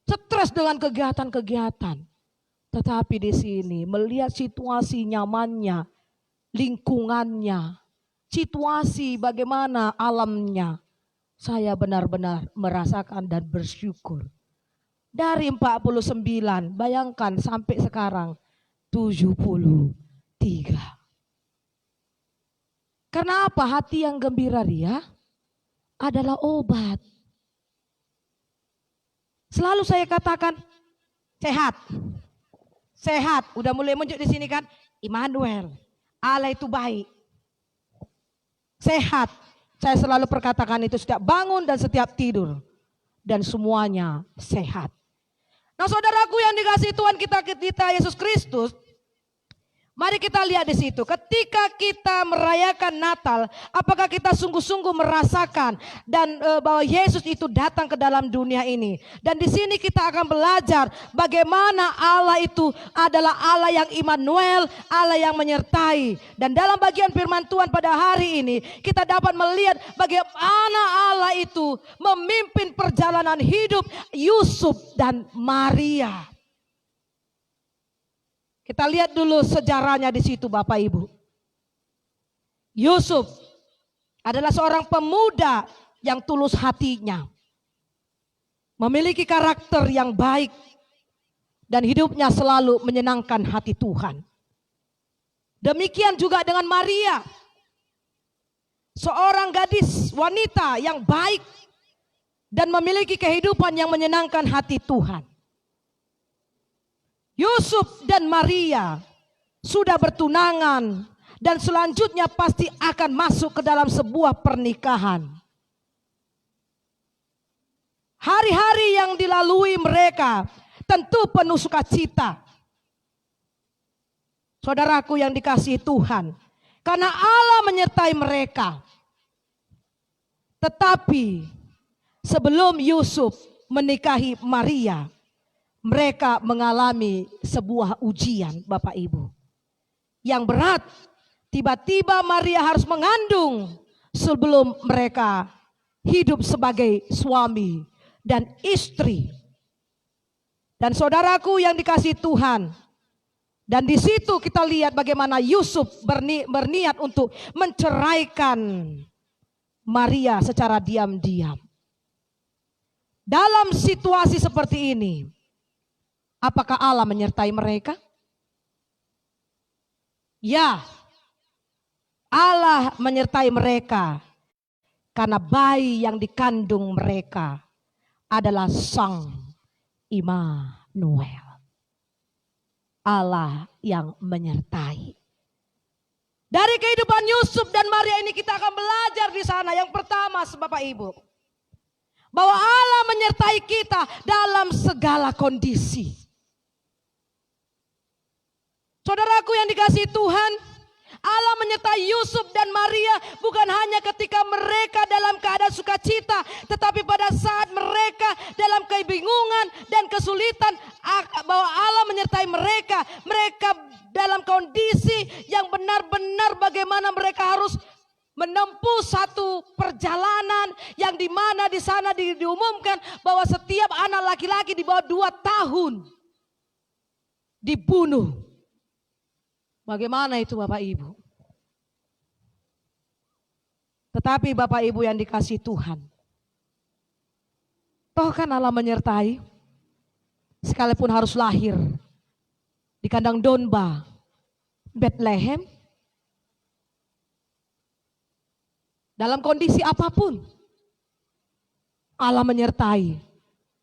Stres dengan kegiatan-kegiatan. Tetapi di sini melihat situasi nyamannya, lingkungannya, situasi bagaimana alamnya. Saya benar-benar merasakan dan bersyukur. Dari 49, bayangkan sampai sekarang 73. Karena apa? Hati yang gembira Ria adalah obat. Selalu saya katakan sehat. Sehat. Udah mulai muncul di sini kan? Immanuel. Allah itu baik. Sehat. Saya selalu perkatakan itu setiap bangun dan setiap tidur. Dan semuanya sehat. Nah saudaraku yang dikasihi Tuhan kita Yesus Kristus. Mari kita lihat di situ. Ketika kita merayakan Natal, apakah kita sungguh-sungguh merasakan dan bahwa Yesus itu datang ke dalam dunia ini? Dan di sini kita akan belajar bagaimana Allah itu adalah Allah yang Immanuel, Allah yang menyertai. Dan dalam bagian firman Tuhan pada hari ini, kita dapat melihat bagaimana Allah itu memimpin perjalanan hidup Yusuf dan Maria. Kita lihat dulu sejarahnya di situ Bapak Ibu. Yusuf adalah seorang pemuda yang tulus hatinya. Memiliki karakter yang baik. Dan hidupnya selalu menyenangkan hati Tuhan. Demikian juga dengan Maria. Seorang gadis wanita yang baik. dan memiliki kehidupan yang menyenangkan hati Tuhan. Yusuf dan Maria sudah bertunangan dan selanjutnya pasti akan masuk ke dalam sebuah pernikahan. Hari-hari yang dilalui mereka tentu penuh sukacita. Saudaraku yang dikasihi Tuhan, karena Allah menyertai mereka. Tetapi sebelum Yusuf menikahi Maria, mereka mengalami sebuah ujian, Bapak Ibu, yang berat. Tiba-tiba Maria harus mengandung sebelum mereka hidup sebagai suami dan istri. Dan saudaraku yang dikasihi Tuhan, dan di situ kita lihat bagaimana Yusuf berniat untuk menceraikan Maria secara diam-diam. Dalam situasi seperti ini, apakah Allah menyertai mereka? Ya, Allah menyertai mereka karena bayi yang dikandung mereka adalah Sang Immanuel. Allah yang menyertai. Dari kehidupan Yusuf dan Maria ini kita akan belajar di sana. Yang pertama, Bapak Ibu, bahwa Allah menyertai kita dalam segala kondisi. Saudaraku yang dikasihi Tuhan, Allah menyertai Yusuf dan Maria bukan hanya ketika mereka dalam keadaan sukacita, tetapi pada saat mereka dalam kebingungan dan kesulitan, bahwa Allah menyertai mereka. Mereka dalam kondisi yang benar-benar bagaimana mereka harus menempuh satu perjalanan yang dimana di sana diumumkan bahwa setiap anak laki-laki di bawah 2 tahun dibunuh. Bagaimana itu Bapak Ibu? Tetapi Bapak Ibu yang dikasihi Tuhan, toh kan Allah menyertai, sekalipun harus lahir di kandang domba Bethlehem, dalam kondisi apapun Allah menyertai.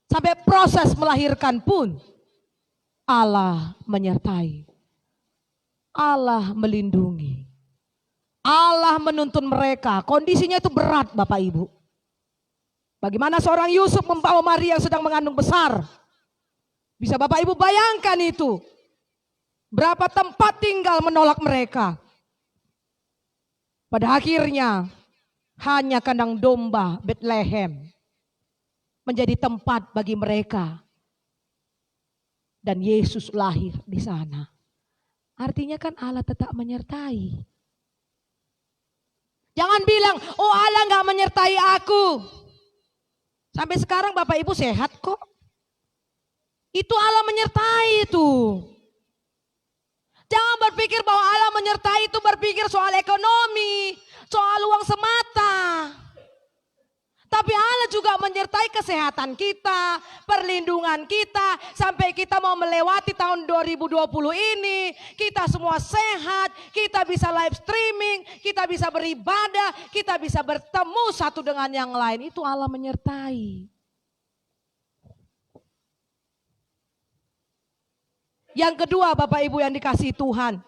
Sampai proses melahirkan pun Allah menyertai. Allah melindungi. Allah menuntun mereka. Kondisinya itu berat Bapak Ibu. Bagaimana seorang Yusuf membawa Maria yang sedang mengandung besar. Bisa Bapak Ibu bayangkan itu. Berapa tempat tinggal menolak mereka. Pada akhirnya hanya kandang domba Bethlehem menjadi tempat bagi mereka. Dan Yesus lahir di sana. Artinya kan Allah tetap menyertai. Jangan bilang, oh Allah gak menyertai aku. Sampai sekarang Bapak Ibu sehat kok. Itu Allah menyertai itu. Jangan berpikir bahwa Allah menyertai itu berpikir soal ekonomi, soal uang semata. Tapi Allah juga menyertai kesehatan kita, perlindungan kita, sampai kita mau melewati tahun 2020 ini, kita semua sehat, kita bisa live streaming, kita bisa beribadah, kita bisa bertemu satu dengan yang lain. Itu Allah menyertai. Yang kedua Bapak Ibu yang dikasihi Tuhan,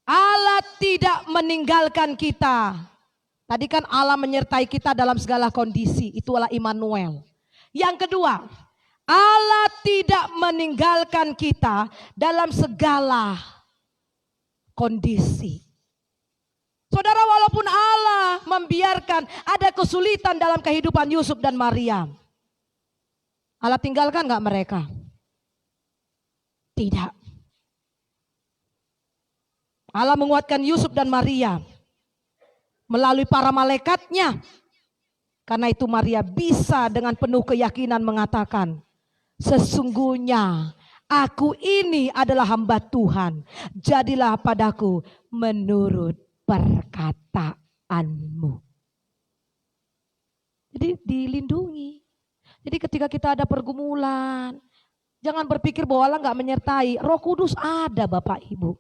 Allah tidak meninggalkan kita. Tadi kan Allah menyertai kita dalam segala kondisi, itulah Immanuel. Yang kedua, Allah tidak meninggalkan kita dalam segala kondisi. Saudara, walaupun Allah membiarkan ada kesulitan dalam kehidupan Yusuf dan Maria, Allah tinggalkan gak mereka? Tidak. Allah menguatkan Yusuf dan Maria melalui para malaikatnya. Karena itu Maria bisa dengan penuh keyakinan mengatakan, sesungguhnya aku ini adalah hamba Tuhan. Jadilah padaku menurut perkataanmu. Jadi dilindungi. Jadi ketika kita ada pergumulan, jangan berpikir bahwa Allah gak menyertai. Roh Kudus ada Bapak Ibu.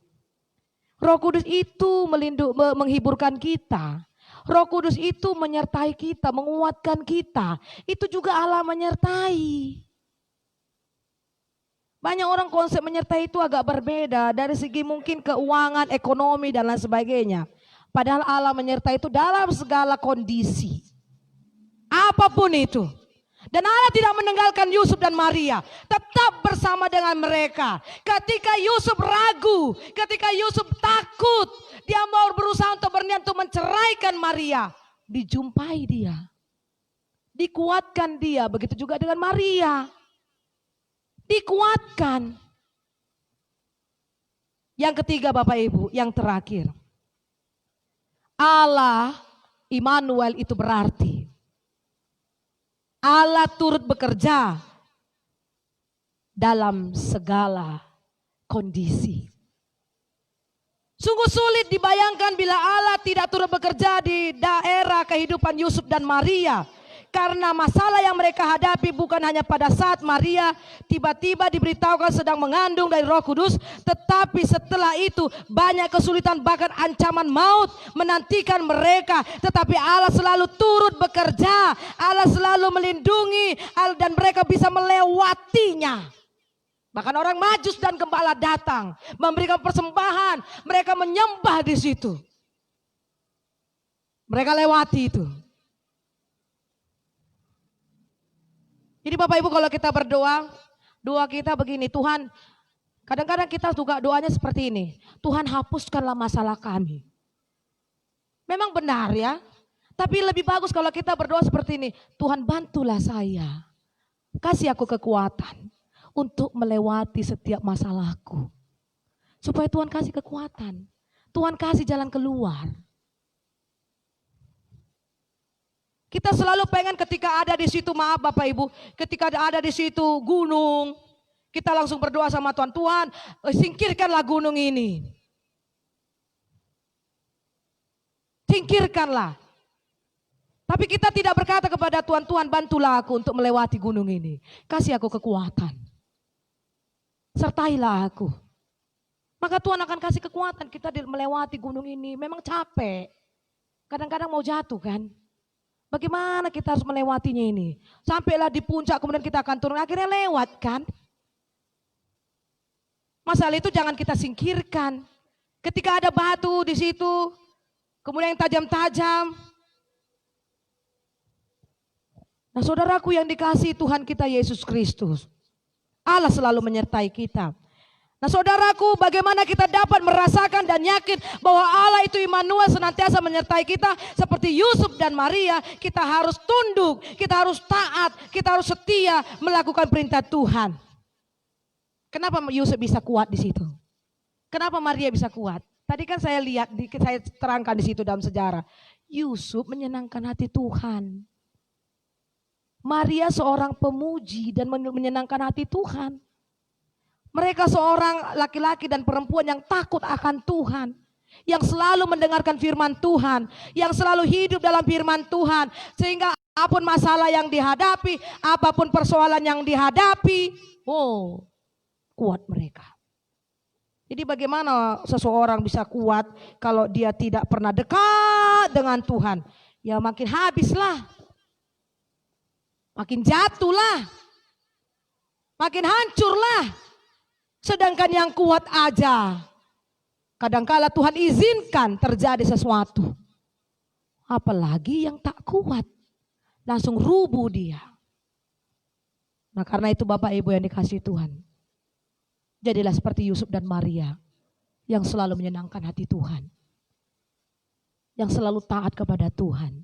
Roh Kudus itu menghiburkan kita. Roh Kudus itu menyertai kita, menguatkan kita. Itu juga Allah menyertai. Banyak orang konsep menyertai itu agak berbeda dari segi mungkin keuangan, ekonomi dan lain sebagainya. Padahal Allah menyertai itu dalam segala kondisi. Apapun itu. Dan Allah tidak meninggalkan Yusuf dan Maria, tetap bersama dengan mereka. Ketika Yusuf ragu, ketika Yusuf takut, dia mau berusaha untuk berniat untuk menceraikan Maria, dijumpai dia, dikuatkan dia. Begitu juga dengan Maria, dikuatkan. Yang ketiga Bapak Ibu, yang terakhir, Allah Immanuel itu berarti Allah turut bekerja dalam segala kondisi. Sungguh sulit dibayangkan bila Allah tidak turut bekerja di daerah kehidupan Yusuf dan Maria. Karena masalah yang mereka hadapi bukan hanya pada saat Maria tiba-tiba diberitahukan sedang mengandung dari Roh Kudus. Tetapi setelah itu banyak kesulitan bahkan ancaman maut menantikan mereka. Tetapi Allah selalu turut bekerja. Allah selalu melindungi dan mereka bisa melewatinya. Bahkan orang Majus dan gembala datang memberikan persembahan. Mereka menyembah di situ. Mereka lewati itu. Jadi Bapak Ibu kalau kita berdoa, doa kita begini, Tuhan, kadang-kadang kita juga doanya seperti ini, Tuhan hapuskanlah masalah kami. Memang benar ya, tapi lebih bagus kalau kita berdoa seperti ini, Tuhan bantulah saya, kasih aku kekuatan untuk melewati setiap masalahku. Supaya Tuhan kasih kekuatan, Tuhan kasih jalan keluar. Kita selalu pengen ketika ada di situ, maaf Bapak Ibu, ketika ada di situ gunung, kita langsung berdoa sama Tuhan, Tuhan singkirkanlah gunung ini. Singkirkanlah. Tapi kita tidak berkata kepada Tuhan, Tuhan bantulah aku untuk melewati gunung ini. Kasih aku kekuatan. Sertailah aku. Maka Tuhan akan kasih kekuatan kita melewati gunung ini. Memang capek. Kadang-kadang mau jatuh kan. Bagaimana kita harus melewatinya ini? Sampailah di puncak kemudian kita akan turun. Akhirnya lewat kan? Masalah itu jangan kita singkirkan. Ketika ada batu di situ, kemudian yang tajam-tajam. Nah saudaraku yang dikasihi Tuhan kita Yesus Kristus. Allah selalu menyertai kita. Nah saudaraku, bagaimana kita dapat merasakan dan yakin bahwa Allah itu Immanuel senantiasa menyertai kita seperti Yusuf dan Maria. Kita harus tunduk, kita harus taat, kita harus setia melakukan perintah Tuhan. Kenapa Yusuf bisa kuat di situ? Kenapa Maria bisa kuat? Tadi kan saya lihat, saya terangkan di situ dalam sejarah. Yusuf menyenangkan hati Tuhan. Maria seorang pemuji dan menyenangkan hati Tuhan. Mereka seorang laki-laki dan perempuan yang takut akan Tuhan. Yang selalu mendengarkan firman Tuhan. Yang selalu hidup dalam firman Tuhan. Sehingga apapun masalah yang dihadapi, apapun persoalan yang dihadapi, kuat mereka. Jadi bagaimana seseorang bisa kuat kalau dia tidak pernah dekat dengan Tuhan? Ya makin habislah. Makin jatuhlah. Makin hancurlah. Sedangkan yang kuat aja, kadangkala Tuhan izinkan terjadi sesuatu. Apalagi yang tak kuat, langsung rubuh dia. Nah karena itu Bapak Ibu yang dikasihi Tuhan, jadilah seperti Yusuf dan Maria, yang selalu menyenangkan hati Tuhan. Yang selalu taat kepada Tuhan.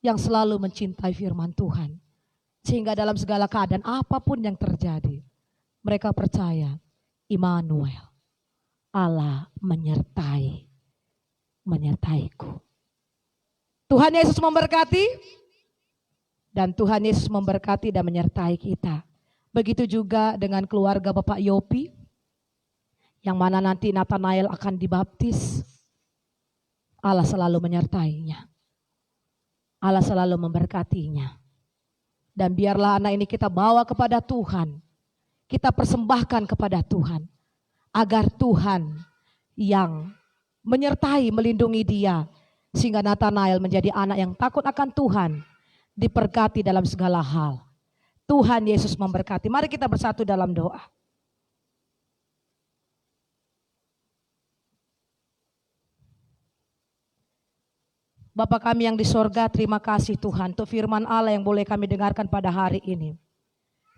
Yang selalu mencintai firman Tuhan. Sehingga dalam segala keadaan apapun yang terjadi, mereka percaya Immanuel, Allah menyertaiku. Tuhan Yesus memberkati dan Tuhan Yesus memberkati dan menyertai kita. Begitu juga dengan keluarga Bapak Yopi yang mana nanti Nathanael akan dibaptis. Allah selalu menyertainya. Allah selalu memberkatinya. Dan biarlah anak ini kita bawa kepada Tuhan. Kita persembahkan kepada Tuhan agar Tuhan yang menyertai, melindungi dia Sehingga Nathanael menjadi anak yang takut akan Tuhan, diberkati dalam segala hal. Tuhan Yesus memberkati. Mari kita bersatu dalam doa. Bapa kami yang di sorga, terima kasih Tuhan untuk firman Allah yang boleh kami dengarkan pada hari ini.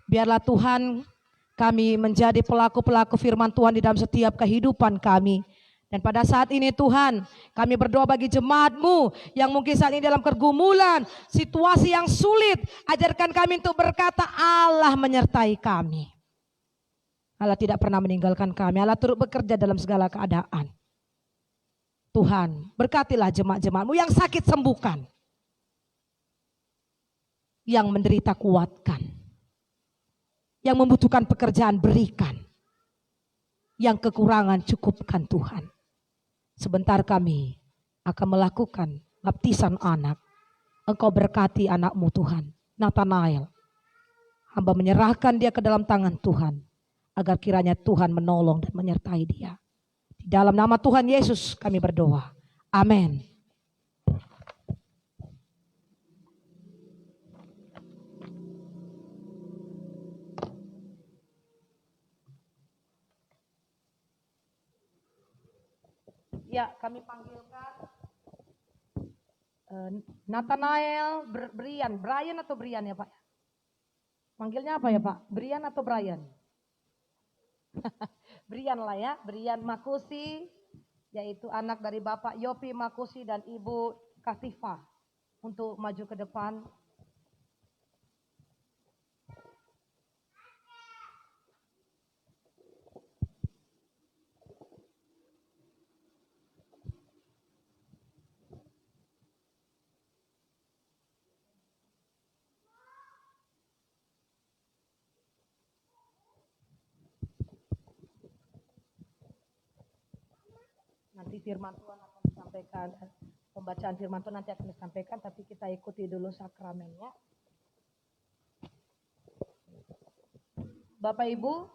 Biarlah Tuhan kami menjadi pelaku-pelaku firman Tuhan di dalam setiap kehidupan kami. Dan pada saat ini Tuhan, kami berdoa bagi jemaat-Mu yang mungkin saat ini dalam pergumulan, situasi yang sulit. Ajarkan kami untuk berkata, Allah menyertai kami. Allah tidak pernah meninggalkan kami. Allah turut bekerja dalam segala keadaan. Tuhan, berkatilah jemaat-jemaat-Mu yang sakit sembuhkan. Yang menderita kuatkan. Yang membutuhkan pekerjaan berikan. Yang kekurangan cukupkan Tuhan. Sebentar kami akan melakukan baptisan anak. Engkau berkati anak-Mu Tuhan, Nathanael. Hamba menyerahkan dia ke dalam tangan Tuhan. Agar kiranya Tuhan menolong dan menyertai dia. Di dalam nama Tuhan Yesus kami berdoa. Amin. Ya, kami panggilkan Nathanael Brian atau Brian ya Pak? Panggilnya apa ya Pak? Brian atau Brian? Brian lah ya, Brian Makusi, yaitu anak dari Bapak Yopi Makusi dan Ibu Katifah, untuk maju ke depan. Nanti firman Tuhan akan disampaikan, pembacaan firman Tuhan nanti akan disampaikan, tapi kita ikuti dulu sakramennya. Bapak Ibu,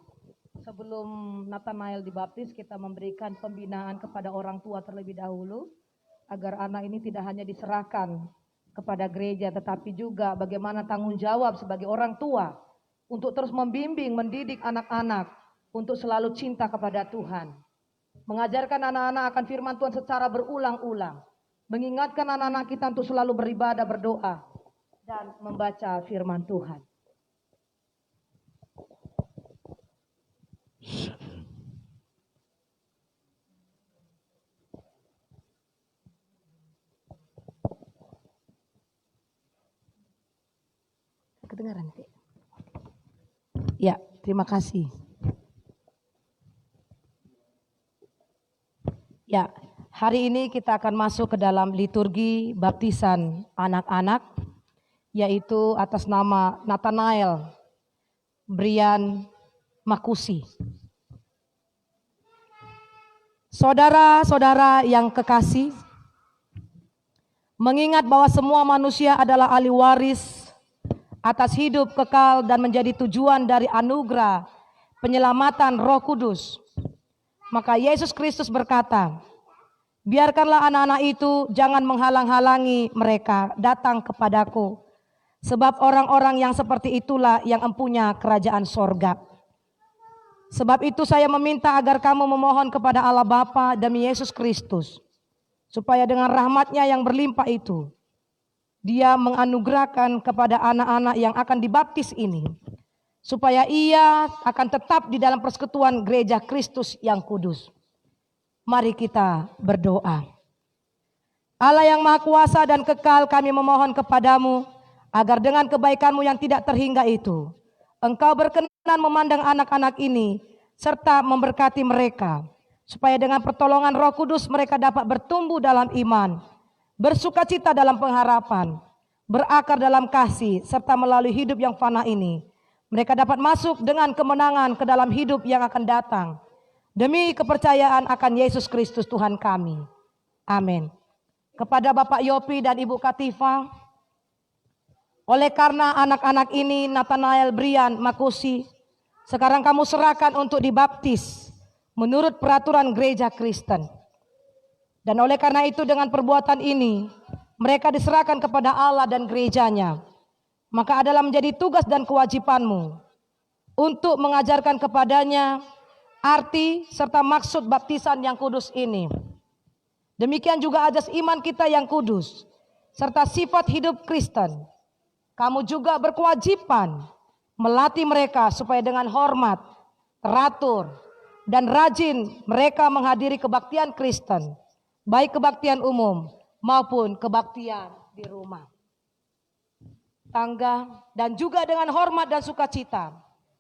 sebelum Nathanael dibaptis, kita memberikan pembinaan kepada orang tua terlebih dahulu, agar anak ini tidak hanya diserahkan kepada gereja, tetapi juga bagaimana tanggung jawab sebagai orang tua, untuk terus membimbing, mendidik anak-anak, untuk selalu cinta kepada Tuhan. Mengajarkan anak-anak akan firman Tuhan secara berulang-ulang. Mengingatkan anak-anak kita untuk selalu beribadah, berdoa, dan membaca firman Tuhan. Kedengaran? Ya, terima kasih. Ya, hari ini kita akan masuk ke dalam liturgi baptisan anak-anak, yaitu atas nama Nathanael Brian Makusi. Saudara-saudara yang kekasih, mengingat bahwa semua manusia adalah ahli waris atas hidup kekal dan menjadi tujuan dari anugerah penyelamatan Roh Kudus, maka Yesus Kristus berkata, biarkanlah anak-anak itu jangan menghalang-halangi mereka datang kepadaku. Sebab orang-orang yang seperti itulah yang empunya kerajaan sorga. Sebab itu saya meminta agar kamu memohon kepada Allah Bapa demi Yesus Kristus. Supaya dengan rahmatnya yang berlimpah itu, Dia menganugerahkan kepada anak-anak yang akan dibaptis ini, supaya ia akan tetap di dalam persekutuan gereja Kristus yang kudus. Mari kita berdoa. Allah yang Maha Kuasa dan kekal, kami memohon kepadamu agar dengan kebaikanmu yang tidak terhingga itu, Engkau berkenan memandang anak-anak ini serta memberkati mereka, supaya dengan pertolongan Roh Kudus mereka dapat bertumbuh dalam iman, bersukacita dalam pengharapan, berakar dalam kasih, serta melalui hidup yang fana ini mereka dapat masuk dengan kemenangan ke dalam hidup yang akan datang. Demi kepercayaan akan Yesus Kristus Tuhan kami. Amin. Kepada Bapak Yopi dan Ibu Katifah, oleh karena anak-anak ini Nathanael Brian Makusi, sekarang kamu serahkan untuk dibaptis menurut peraturan gereja Kristen. Dan oleh karena itu dengan perbuatan ini, mereka diserahkan kepada Allah dan gerejanya. Maka adalah menjadi tugas dan kewajibanmu untuk mengajarkan kepadanya arti serta maksud baptisan yang kudus ini. Demikian juga ajas iman kita yang kudus, serta sifat hidup Kristen. Kamu juga berkewajiban melatih mereka supaya dengan hormat, teratur, dan rajin mereka menghadiri kebaktian Kristen, baik kebaktian umum maupun kebaktian di rumah tangga, dan juga dengan hormat dan sukacita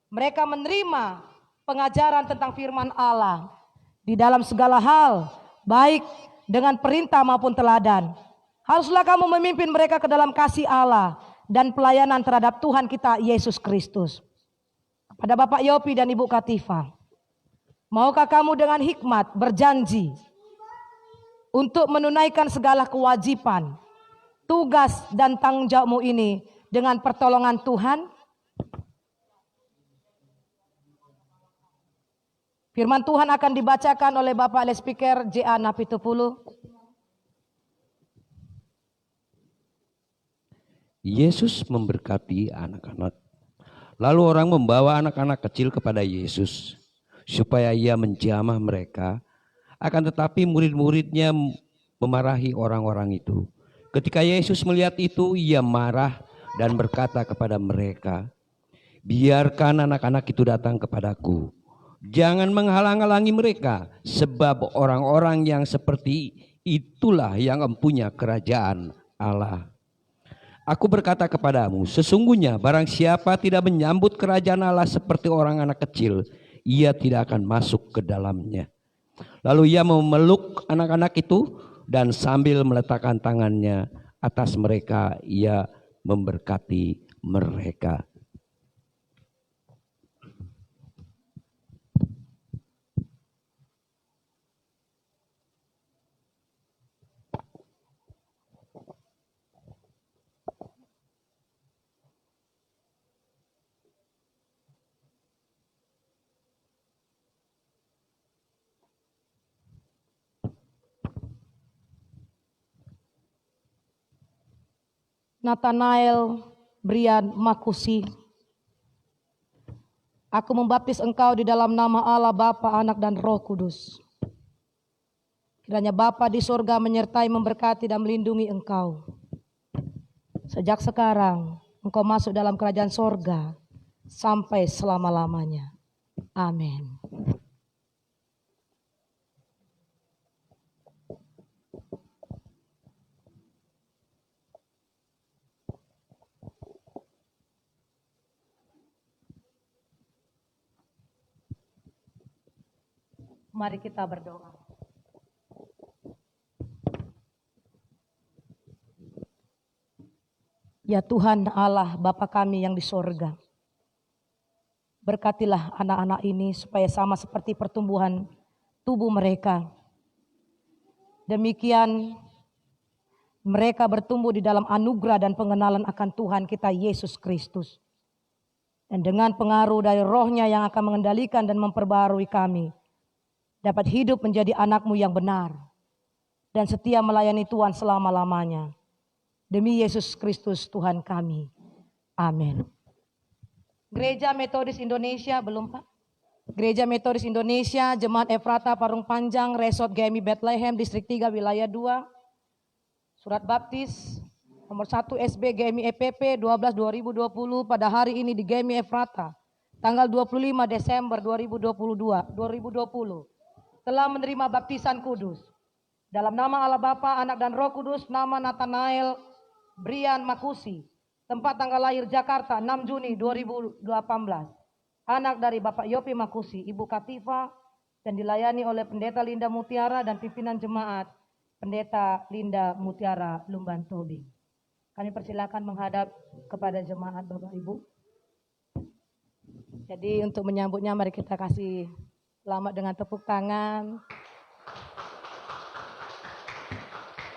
mereka menerima pengajaran tentang firman Allah di dalam segala hal, baik dengan perintah maupun teladan. Haruslah kamu memimpin mereka ke dalam kasih Allah dan pelayanan terhadap Tuhan kita Yesus Kristus. Kepada Bapak Yopi dan Ibu Katifa, maukah kamu dengan hikmat berjanji untuk menunaikan segala kewajiban, tugas dan tanggung jawabmu ini dengan pertolongan Tuhan? Firman Tuhan akan dibacakan oleh Bapak Les Speaker J.A. Napitupulu. Yesus memberkati anak-anak. Lalu orang membawa anak-anak kecil kepada Yesus supaya ia menjamah mereka. Akan tetapi murid-muridnya memarahi orang-orang itu. Ketika Yesus melihat itu, ia marah dan berkata kepada mereka, "Biarkan anak-anak itu datang kepadaku. Jangan menghalang-halangi mereka, sebab orang-orang yang seperti itulah yang empunya kerajaan Allah. Aku berkata kepadamu, sesungguhnya barang siapa tidak menyambut kerajaan Allah seperti orang anak kecil, ia tidak akan masuk ke dalamnya." Lalu ia memeluk anak-anak itu dan sambil meletakkan tangannya atas mereka, ia memberkati mereka. Nathanael Brian Makusi, aku membaptis engkau di dalam nama Allah Bapa, Anak dan Roh Kudus. Kiranya Bapa di surga menyertai, memberkati dan melindungi engkau. Sejak sekarang engkau masuk dalam kerajaan surga sampai selama-lamanya. Amin. Mari kita berdoa. Ya Tuhan Allah Bapa kami yang di sorga, berkatilah anak-anak ini supaya sama seperti pertumbuhan tubuh mereka. Demikian mereka bertumbuh di dalam anugerah dan pengenalan akan Tuhan kita Yesus Kristus. Dan dengan pengaruh dari rohnya yang akan mengendalikan dan memperbarui kami, dapat hidup menjadi anak-Mu yang benar dan setia melayani Tuhan selama-lamanya. Demi Yesus Kristus Tuhan kami. Amin. Gereja Metodis Indonesia, belum Pak? Gereja Metodis Indonesia, Jemaat Efrata Parung Panjang, Resort GMI Bethlehem, Distrik 3, Wilayah 2. Surat Baptis nomor 1 SB GMI EPP 12/2020 pada hari ini di GMI Efrata, tanggal 25 Desember 2020. Telah menerima baptisan kudus. Dalam nama Allah Bapa, Anak dan Roh Kudus, nama Nathanael Brian Makusi, tempat tanggal lahir Jakarta 6 Juni 2018. Anak dari Bapak Yopi Makusi, Ibu Katifa, dan dilayani oleh Pendeta Linda Mutiara dan pimpinan jemaat Pendeta Linda Mutiara Lumban Tobing. Kami persilakan menghadap kepada jemaat Bapak Ibu. Jadi untuk menyambutnya mari kita kasih selamat dengan tepuk tangan.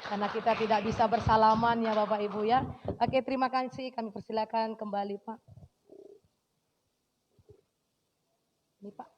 Karena kita tidak bisa bersalaman ya Bapak Ibu ya. Oke, terima kasih. Kami persilakan kembali Pak. Ini Pak.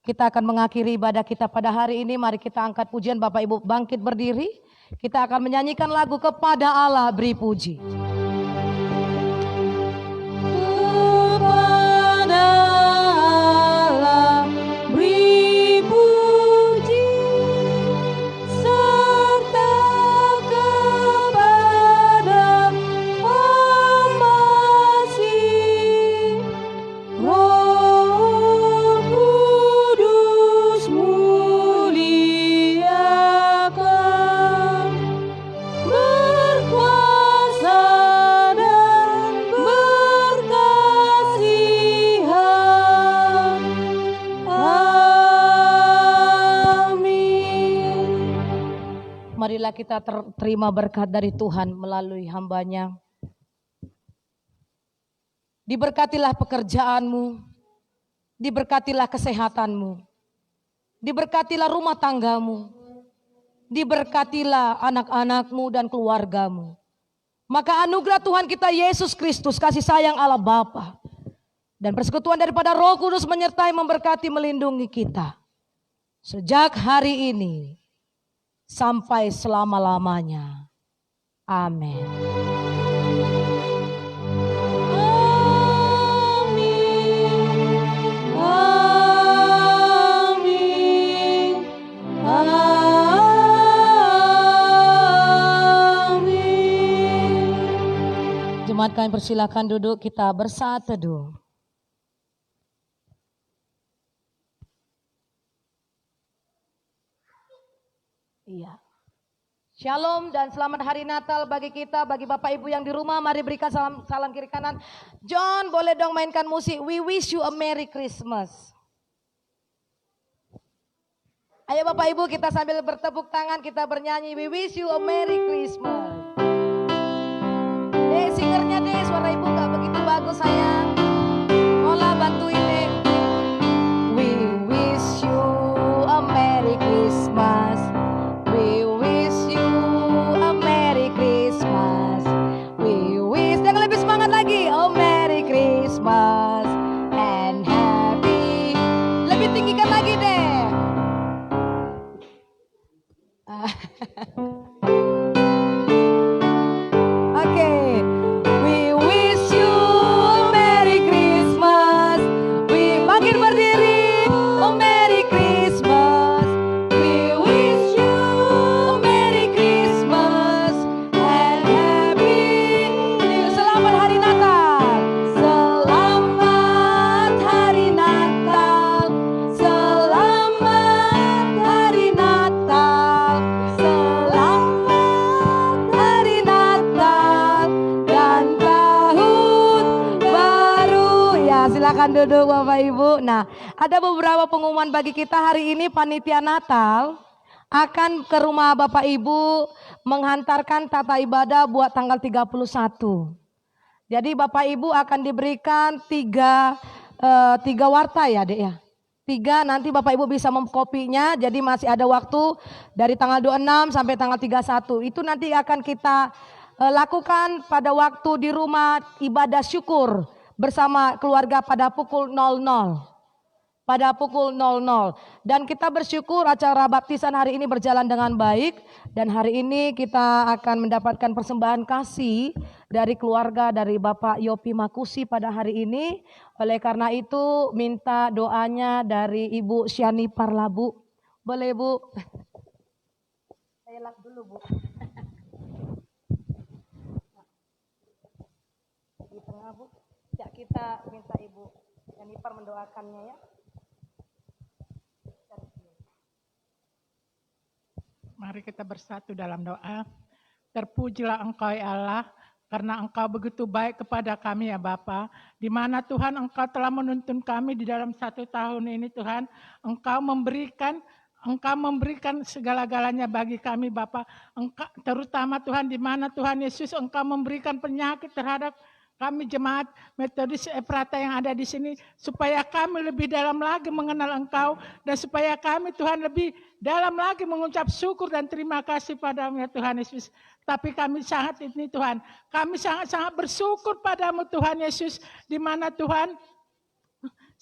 Kita akan mengakhiri ibadah kita pada hari ini. Mari kita angkat pujian, Bapak Ibu bangkit berdiri. Kita akan menyanyikan lagu Kepada Allah Beri Puji. Kepada Allah beri puji, serta kepada Al-Masih, Roh Kudus muliakan, berkuasa dan berkasihan. Amin. Marilah kita terima berkat dari Tuhan melalui hamba-Nya. Diberkatilah pekerjaanmu, diberkatilah kesehatanmu, diberkatilah rumah tanggamu, diberkatilah anak-anakmu dan keluargamu. Maka anugerah Tuhan kita Yesus Kristus, kasih sayang Allah Bapa, dan persekutuan daripada Roh Kudus menyertai, memberkati, melindungi kita. Sejak hari ini sampai selama-lamanya. Amin. Amin. Amin. Jemaat kami persilakan duduk, kita bersaat teduh. Iya. Shalom dan selamat hari Natal bagi kita, bagi Bapak Ibu yang di rumah. Mari berikan salam kiri kanan. John, boleh dong mainkan musik. We wish you a Merry Christmas. Ayo Bapak Ibu, kita sambil bertepuk tangan, kita bernyanyi. We wish you a Merry Christmas. Singernya deh, suara Ibu gak begitu bagus sayang. Mola bantuin deh. We wish you a Merry Christmas. We wish you a Merry Christmas. We wish, yang lebih semangat lagi. Oh Merry Christmas and happy. Lebih tinggikan lagi deh. Oke. We wish you a Merry Christmas. We makin berdiri. Oh Merry Christmas. We wish you a Merry Christmas and happy. Selamat hari Natal. Selamat hari Natal. Selamat hari Natal. Selamat hari Natal dan tahun baru. Ya, silakan duduk Bapak Ibu. Nah, ada beberapa pengumuman bagi kita hari ini. Panitia Natal akan ke rumah Bapak Ibu menghantarkan tata ibadah buat tanggal 31. Jadi Bapak Ibu akan diberikan tiga warta ya Dek ya. 3 nanti Bapak Ibu bisa mengkopinya. Jadi masih ada waktu dari tanggal 26 sampai tanggal 31. Itu nanti akan kita lakukan pada waktu di rumah ibadah syukur bersama keluarga pada pukul 00. Pada pukul 00. Dan kita bersyukur acara baptisan hari ini berjalan dengan baik. Dan hari ini kita akan mendapatkan persembahan kasih dari keluarga dari Bapak Yopi Makusi pada hari ini. Oleh karena itu minta doanya dari Ibu Syani Parlabu. Boleh Bu? Saya lap dulu Bu. Di tengah Bu. Ya, kita minta Ibu Syani Par mendoakannya ya. Mari kita bersatu dalam doa. Terpujilah Engkau ya Allah, karena Engkau begitu baik kepada kami ya Bapa. Di mana Tuhan Engkau telah menuntun kami di dalam 1 tahun ini Tuhan. Engkau memberikan segala-galanya bagi kami Bapa. Engkau, terutama Tuhan di mana Tuhan Yesus Engkau memberikan penyakit terhadap kami jemaat Metodis Efrata yang ada di sini, supaya kami lebih dalam lagi mengenal Engkau, dan supaya kami Tuhan lebih dalam lagi mengucap syukur dan terima kasih padamu ya Tuhan Yesus. Tapi kami sangat ini Tuhan, kami sangat-sangat bersyukur padamu Tuhan Yesus, di mana Tuhan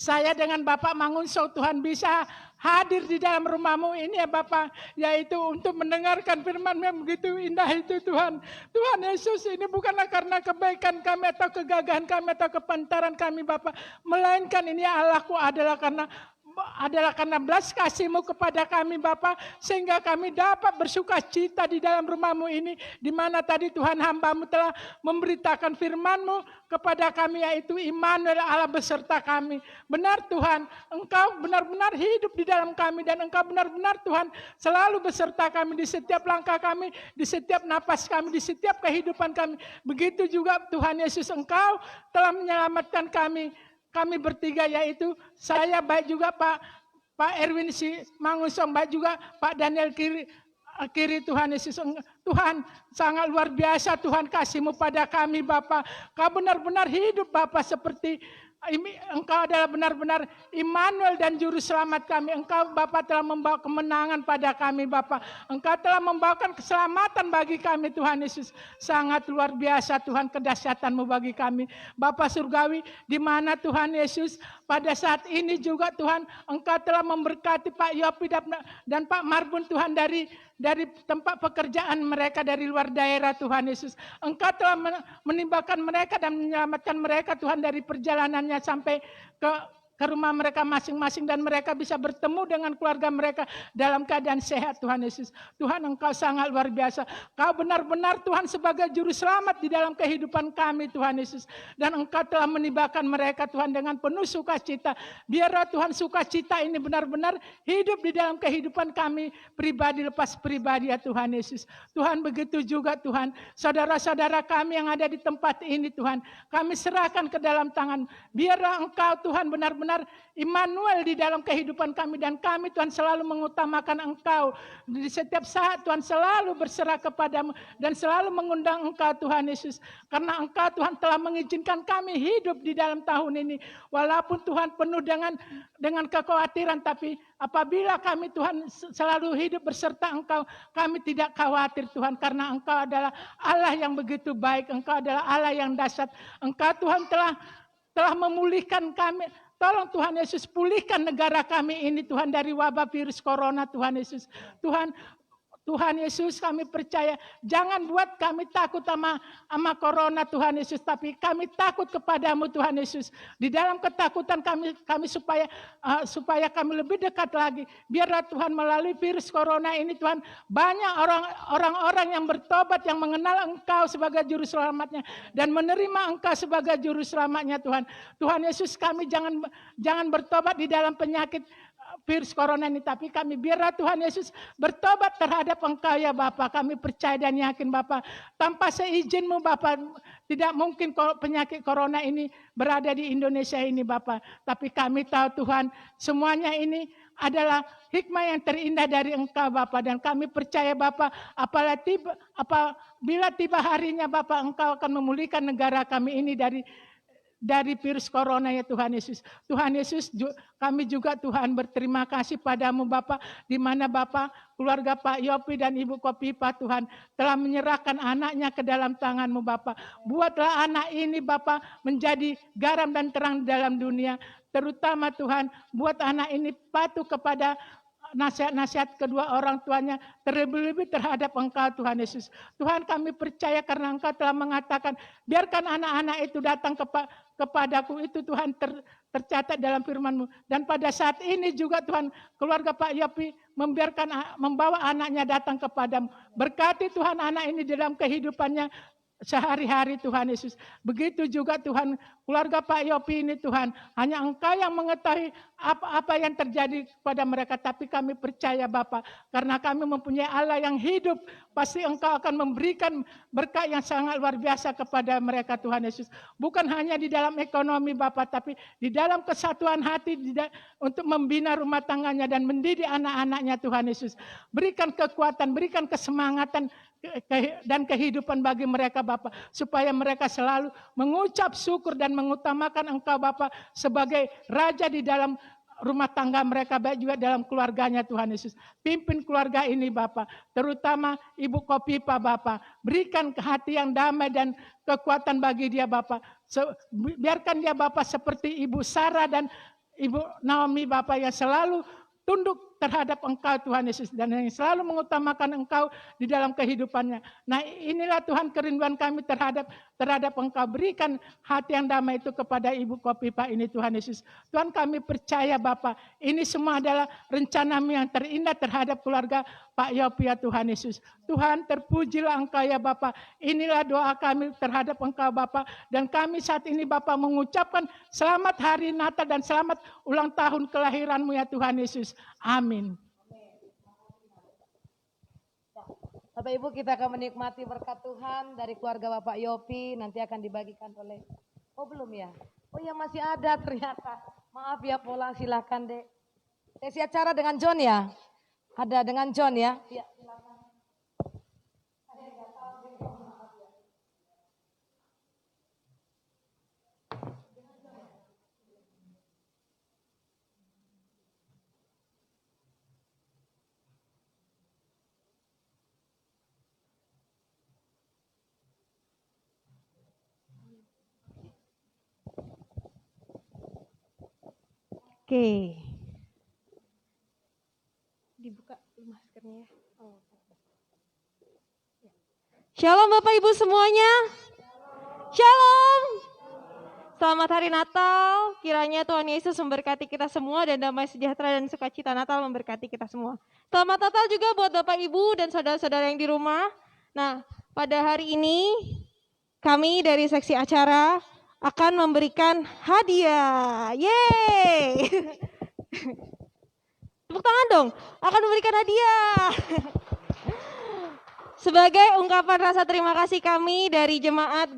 saya dengan Bapak Mangunso Tuhan bisa hadir di dalam rumah-Mu ini ya Bapak, yaitu untuk mendengarkan firman-Mu yang begitu indah itu Tuhan. Tuhan Yesus, ini bukanlah karena kebaikan kami atau kegagahan kami atau kepantaran kami Bapak, melainkan ini Allahku adalah karena belas kasih-Mu kepada kami Bapa, sehingga kami dapat bersuka cita di dalam rumah-Mu ini, di mana tadi Tuhan hamba-Mu telah memberitakan firman-Mu kepada kami, yaitu Immanuel, Allah beserta kami. Benar Tuhan, Engkau benar-benar hidup di dalam kami, dan Engkau benar-benar Tuhan selalu beserta kami di setiap langkah kami, di setiap napas kami, di setiap kehidupan kami. Begitu juga Tuhan Yesus, Engkau telah menyelamatkan kami bertiga, yaitu saya, baik juga Pak Erwin si Mangusong, baik juga Pak Daniel Kiri Tuhan Yesus. Tuhan sangat luar biasa Tuhan kasih-Mu pada kami Bapa. Kau benar-benar hidup Bapa, seperti Engkau adalah benar-benar Immanuel dan Juru Selamat kami. Engkau Bapa telah membawa kemenangan pada kami Bapa. Engkau telah membawakan keselamatan bagi kami Tuhan Yesus. Sangat luar biasa Tuhan kedahsyatan-Mu bagi kami. Bapa Surgawi, di mana Tuhan Yesus pada saat ini juga Tuhan, Engkau telah memberkati Pak Yopi dan Pak Marbun Tuhan dari tempat pekerjaan mereka dari luar daerah Tuhan Yesus. Engkau telah menimbakan mereka dan menyelamatkan mereka Tuhan dari perjalanannya sampai ke rumah mereka masing-masing, dan mereka bisa bertemu dengan keluarga mereka dalam keadaan sehat Tuhan Yesus. Tuhan, Engkau sangat luar biasa. Kau benar-benar Tuhan sebagai Juru Selamat di dalam kehidupan kami Tuhan Yesus. Dan Engkau telah menibakan mereka Tuhan dengan penuh sukacita. Biarlah Tuhan sukacita ini benar-benar hidup di dalam kehidupan kami pribadi lepas pribadi ya Tuhan Yesus. Tuhan, begitu juga Tuhan saudara-saudara kami yang ada di tempat ini Tuhan, kami serahkan ke dalam tangan. Biarlah Engkau Tuhan benar-benar Immanuel di dalam kehidupan kami, dan kami Tuhan selalu mengutamakan Engkau. Di setiap saat Tuhan selalu berserah kepadamu dan selalu mengundang Engkau Tuhan Yesus. Karena Engkau Tuhan telah mengizinkan kami hidup di dalam tahun ini. Walaupun Tuhan penuh dengan kekhawatiran, tapi apabila kami Tuhan selalu hidup berserta Engkau, kami tidak khawatir Tuhan, karena Engkau adalah Allah yang begitu baik. Engkau adalah Allah yang dahsyat. Engkau Tuhan telah memulihkan kami. Tolong Tuhan Yesus, pulihkan negara kami ini Tuhan dari wabah virus corona Tuhan Yesus. Tuhan Yesus, kami percaya, jangan buat kami takut sama corona Tuhan Yesus, tapi kami takut kepadamu Tuhan Yesus. Di dalam ketakutan kami supaya kami lebih dekat lagi. Biarlah Tuhan melalui virus corona ini Tuhan, banyak orang-orang yang bertobat, yang mengenal Engkau sebagai Juru Selamatnya dan menerima Engkau sebagai Juru Selamatnya Tuhan. Tuhan Yesus, kami jangan bertobat di dalam penyakit virus corona ini, tapi kami biarlah Tuhan Yesus bertobat terhadap Engkau ya Bapa. Kami percaya dan yakin Bapa, tanpa seizin-Mu Bapa, tidak mungkin penyakit corona ini berada di Indonesia ini Bapa. Tapi kami tahu Tuhan, semuanya ini adalah hikmah yang terindah dari Engkau Bapa, dan kami percaya Bapa, apabila tiba harinya Bapa, Engkau akan memulihkan negara kami ini dari virus corona ya Tuhan Yesus. Tuhan Yesus, kami juga Tuhan berterima kasih padamu Bapa, di mana Bapa, keluarga Pak Yopi dan Ibu Kopipa Tuhan telah menyerahkan anaknya ke dalam tangan-Mu Bapa. Buatlah anak ini Bapa menjadi garam dan terang dalam dunia. Terutama Tuhan, buat anak ini patuh kepada nasihat-nasihat kedua orang tuanya, terlebih-lebih terhadap Engkau Tuhan Yesus. Tuhan, kami percaya karena Engkau telah mengatakan, biarkan anak-anak itu datang kepadaku, itu Tuhan tercatat dalam firman-Mu. Dan pada saat ini juga Tuhan, keluarga Pak Yopi membawa anaknya datang kepadamu. Berkati Tuhan anak ini dalam kehidupannya sehari-hari Tuhan Yesus. Begitu juga Tuhan, keluarga Pak Yopi ini Tuhan, hanya Engkau yang mengetahui apa yang terjadi pada mereka. Tapi kami percaya Bapa, karena kami mempunyai Allah yang hidup, pasti Engkau akan memberikan berkat yang sangat luar biasa kepada mereka Tuhan Yesus. Bukan hanya di dalam ekonomi Bapa, tapi di dalam kesatuan hati untuk membina rumah tangganya dan mendidik anak-anaknya Tuhan Yesus. Berikan kekuatan, berikan kesemangatan dan kehidupan bagi mereka Bapa, supaya mereka selalu mengucap syukur dan mengutamakan Engkau Bapa sebagai Raja di dalam rumah tangga mereka, baik juga dalam keluarganya Tuhan Yesus. Pimpin keluarga ini Bapa, terutama Ibu Kopipa Bapa, berikan hati yang damai dan kekuatan bagi dia Bapa. Biarkan dia Bapa seperti Ibu Sarah dan Ibu Naomi Bapak yang selalu tunduk terhadap Engkau Tuhan Yesus dan yang selalu mengutamakan Engkau di dalam kehidupannya. Nah, inilah Tuhan kerinduan kami terhadap Engkau. Berikan hati yang damai itu kepada Ibu Kopipa ini Tuhan Yesus. Tuhan, kami percaya Bapak, ini semua adalah rencana-Mu yang terindah terhadap keluarga Pak Yopi ya Tuhan Yesus. Tuhan, terpujilah Engkau ya Bapak. Inilah doa kami terhadap Engkau Bapak. Dan kami saat ini Bapak mengucapkan selamat hari Natal dan selamat ulang tahun kelahiran-Mu ya Tuhan Yesus. Amin. Bapak Ibu, kita akan menikmati berkat Tuhan dari keluarga Bapak Yopi, nanti akan dibagikan oleh, oh belum ya? Oh ya masih ada ternyata, maaf ya Pola, silakan Dek. Sesi acara dengan John ya? Ada dengan John ya? Ya silakan. Oke. Dibuka maskernya ya. Shalom Bapak Ibu semuanya. Shalom. Selamat hari Natal. Kiranya Tuhan Yesus memberkati kita semua dan damai sejahtera dan sukacita Natal memberkati kita semua. Selamat Natal juga buat Bapak Ibu dan saudara-saudara yang di rumah. Nah, pada hari ini kami dari seksi acara akan memberikan hadiah. Yeay. Tepuk tangan dong. Akan memberikan hadiah. Sebagai ungkapan rasa terima kasih kami dari jemaat,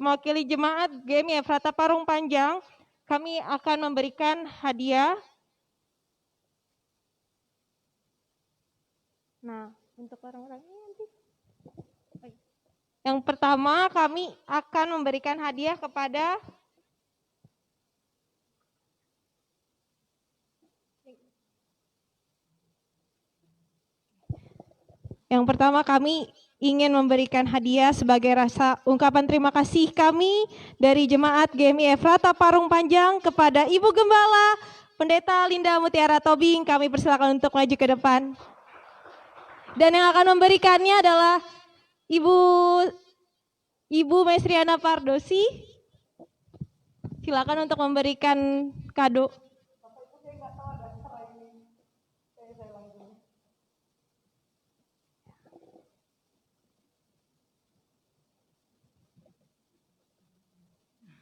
mewakili jemaat GMI Efrata Parung Panjang, kami akan memberikan hadiah. Nah, untuk orang-orang ini nanti. Yang pertama kami akan memberikan hadiah kepada ingin memberikan hadiah sebagai rasa ungkapan terima kasih kami dari jemaat GMI Efrata Parung Panjang kepada Ibu Gembala Pendeta Linda Mutiara Tobing. Kami persilakan untuk maju ke depan. Dan yang akan memberikannya adalah Ibu Mesriana Pardosi, silakan untuk memberikan kado.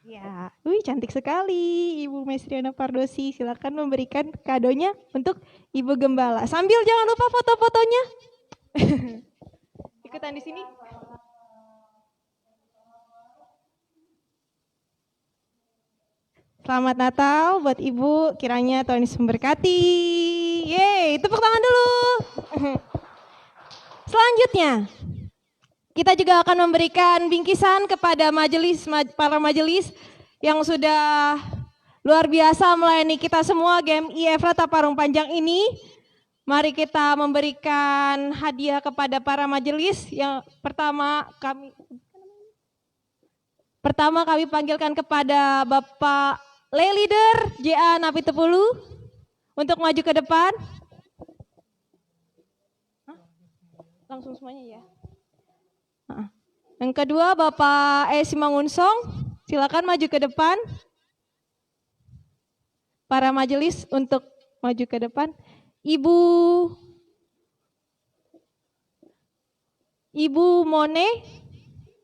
Ya, cantik sekali Ibu Mesriana Pardosi. Silakan memberikan kadonya untuk Ibu Gembala. Sambil jangan lupa foto-fotonya. Ikutan di sini. Selamat Natal buat Ibu, kiranya Tuhan Yesus memberkati. Yeay, tepuk tangan dulu. Selanjutnya, kita juga akan memberikan bingkisan kepada para majelis yang sudah luar biasa melayani kita semua GMI Efrata Parung Panjang ini. Mari kita memberikan hadiah kepada para majelis. Yang pertama kami panggilkan kepada Bapak Lay Leader JA Napitepulu untuk maju ke depan. Langsung semuanya ya. Yang kedua Bapak Simangunsong, silakan maju ke depan. Para majelis untuk maju ke depan. Ibu Mone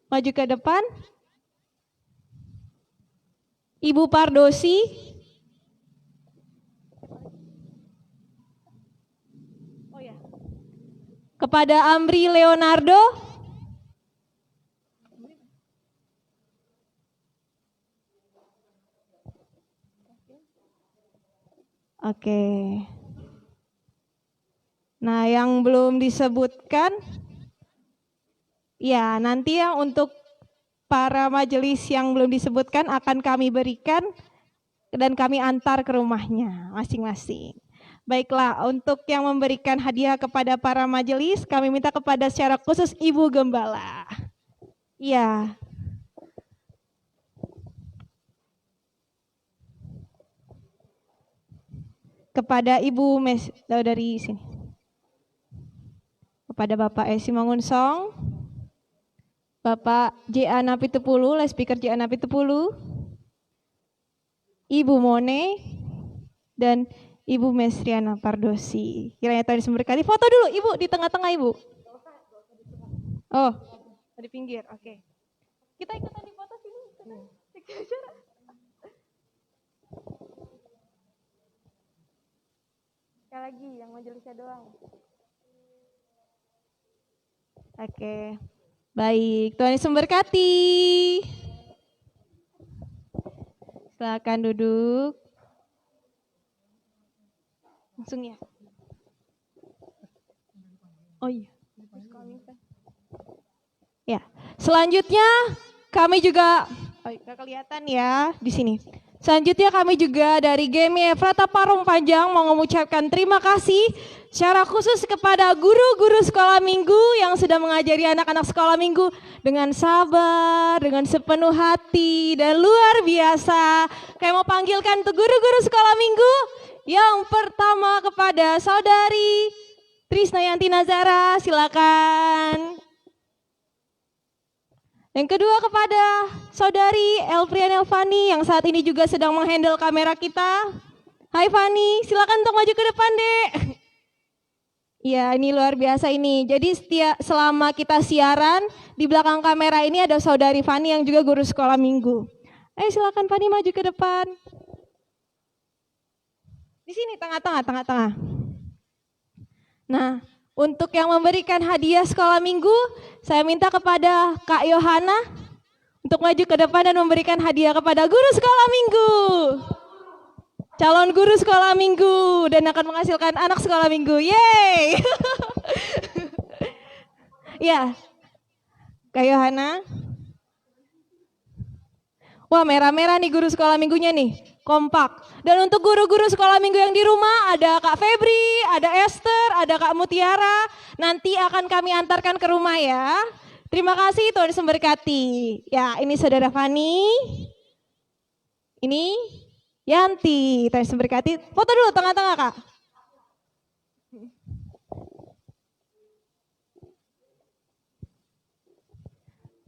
maju ke depan. Ibu Pardosi. Oh ya. Kepada Amri Leonardo. Oke. Nah, yang belum disebutkan, ya nanti yang untuk para majelis yang belum disebutkan akan kami berikan dan kami antar ke rumahnya masing-masing. Baiklah, untuk yang memberikan hadiah kepada para majelis, kami minta kepada secara khusus Ibu Gembala. Iya. kepada Ibu dari sini. Kepada Bapak Esi Mangunsong, Bapak J.A. Napitupulu, Les Speaker J.A. Napitupulu, Ibu Mone, dan Ibu Mesriana Pardosi. Kiranya Tuhan Yesus memberkati. Foto dulu Ibu, di tengah-tengah Ibu. Oh, di pinggir, oke. Kita ikutan di foto sini. Sekali lagi, yang majelisnya doang. Oke, baik. Tuhan Yesus memberkati. Silakan duduk. Langsung ya. Oh iya. Ya, selanjutnya kami juga, nggak kelihatan ya di sini. Selanjutnya kami juga dari GMI Efrata Parung Panjang mau mengucapkan terima kasih secara khusus kepada guru-guru sekolah minggu yang sudah mengajari anak-anak sekolah minggu dengan sabar, dengan sepenuh hati dan luar biasa. Kayak mau panggilkan untuk guru-guru sekolah minggu. Yang pertama kepada Saudari Trisnayanti Nazara, silakan. Yang kedua kepada Saudari Elfrian Elvani yang saat ini juga sedang menghandle kamera kita. Hai Fani, silakan untuk maju ke depan, Dek. Ya, ini luar biasa ini. Jadi selama kita siaran, di belakang kamera ini ada Saudari Fani yang juga guru sekolah minggu. Ayo silakan Fani maju ke depan. Di sini tengah-tengah. Nah, untuk yang memberikan hadiah sekolah minggu, saya minta kepada Kak Yohana untuk maju ke depan dan memberikan hadiah kepada guru sekolah minggu. Calon guru sekolah minggu dan akan menghasilkan anak sekolah minggu. Yeay! Ya, Kak Yohana. Wah, merah-merah nih guru sekolah minggunya nih, kompak. Dan untuk guru-guru sekolah minggu yang di rumah, ada Kak Febri, ada Esther, ada Kak Mutiara. Nanti akan kami antarkan ke rumah ya. Terima kasih, Tuhan Yesus memberkati. Ya, ini Saudara Fani. Ini Yanti, Tuhan Yesus memberkati. Foto dulu tengah-tengah, Kak.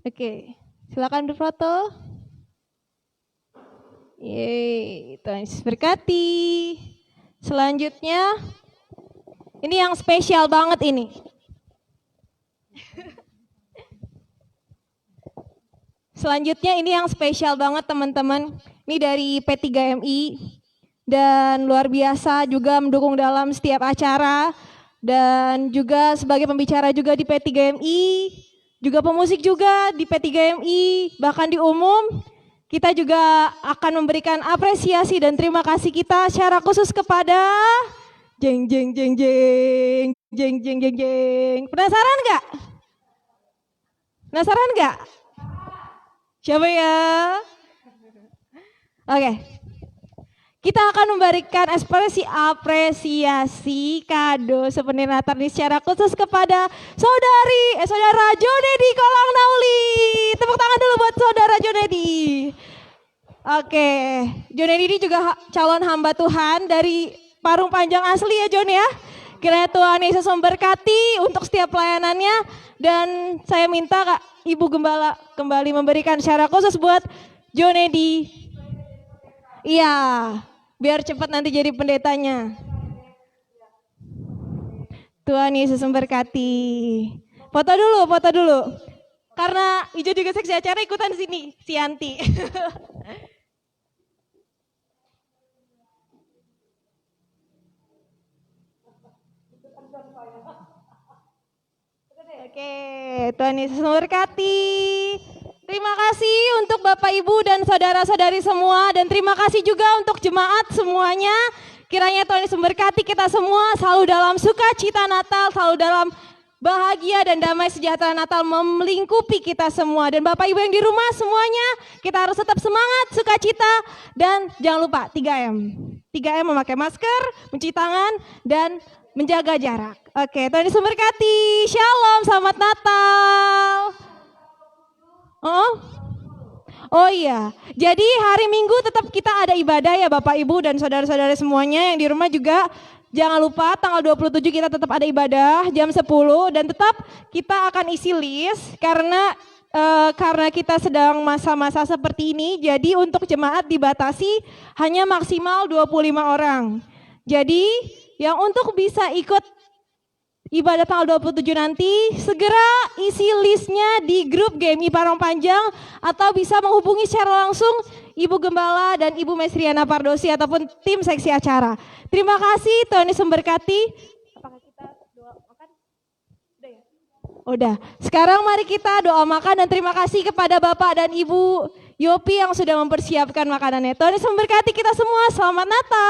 Oke, silakan berfoto. Yeay, Tuhan Yesus berkati. Selanjutnya, ini yang spesial banget ini. Selanjutnya ini yang spesial banget teman-teman. Ini dari P3MI dan luar biasa juga mendukung dalam setiap acara dan juga sebagai pembicara juga di P3MI, juga pemusik juga di P3MI, bahkan di umum. Kita juga akan memberikan apresiasi dan terima kasih kita secara khusus kepada jeng. Penasaran nggak? Penasaran nggak? Siapa ya? Oke. Kita akan memberikan ekspresi apresiasi kado souvenir Natal ini secara khusus kepada saudara Jonedi Kolang Nauli. Tepuk tangan dulu buat saudara Jonedi. Oke, Jonedi ini juga calon hamba Tuhan dari Parung Panjang asli ya Jon ya. Kiranya Tuhan Yesus memberkati untuk setiap pelayanannya. Dan saya minta Kak Ibu Gembala kembali memberikan secara khusus buat Jonedi. Iya. Biar cepat nanti jadi pendetanya. Tuhan Yesus memberkati. Foto dulu. Karena Ijo juga seksi acara ikutan sini, si Yanti. Oke, Tuhan Yesus memberkati. Terima kasih untuk Bapak Ibu dan saudara-saudari semua dan terima kasih juga untuk jemaat semuanya. Kiranya Tuhan Yesus memberkati kita semua selalu dalam sukacita Natal, selalu dalam bahagia dan damai sejahtera Natal melingkupi kita semua. Dan Bapak Ibu yang di rumah semuanya, kita harus tetap semangat, sukacita dan jangan lupa 3M. 3M memakai masker, mencuci tangan dan menjaga jarak. Oke, Tuhan Yesus memberkati. Shalom, selamat Natal. Oh iya, jadi hari Minggu tetap kita ada ibadah ya Bapak Ibu dan saudara-saudara semuanya yang di rumah juga. Jangan lupa tanggal 27 kita tetap ada ibadah jam 10 dan tetap kita akan isi list karena kita sedang masa-masa seperti ini. Jadi untuk jemaat dibatasi hanya maksimal 25 orang. Jadi yang untuk bisa ikut ibadah tanggal 27 nanti segera isi listnya di grup GMI Parang Panjang atau bisa menghubungi secara langsung Ibu Gembala dan Ibu Mesriana Pardosi ataupun tim seksi acara. Terima kasih, Tuhan Yesus memberkati. Apakah kita doa makan? Udah ya? Udah. Sekarang mari kita doa makan dan terima kasih kepada Bapak dan Ibu Yopi yang sudah mempersiapkan makanannya. Tuhan Yesus memberkati kita semua. Selamat Natal.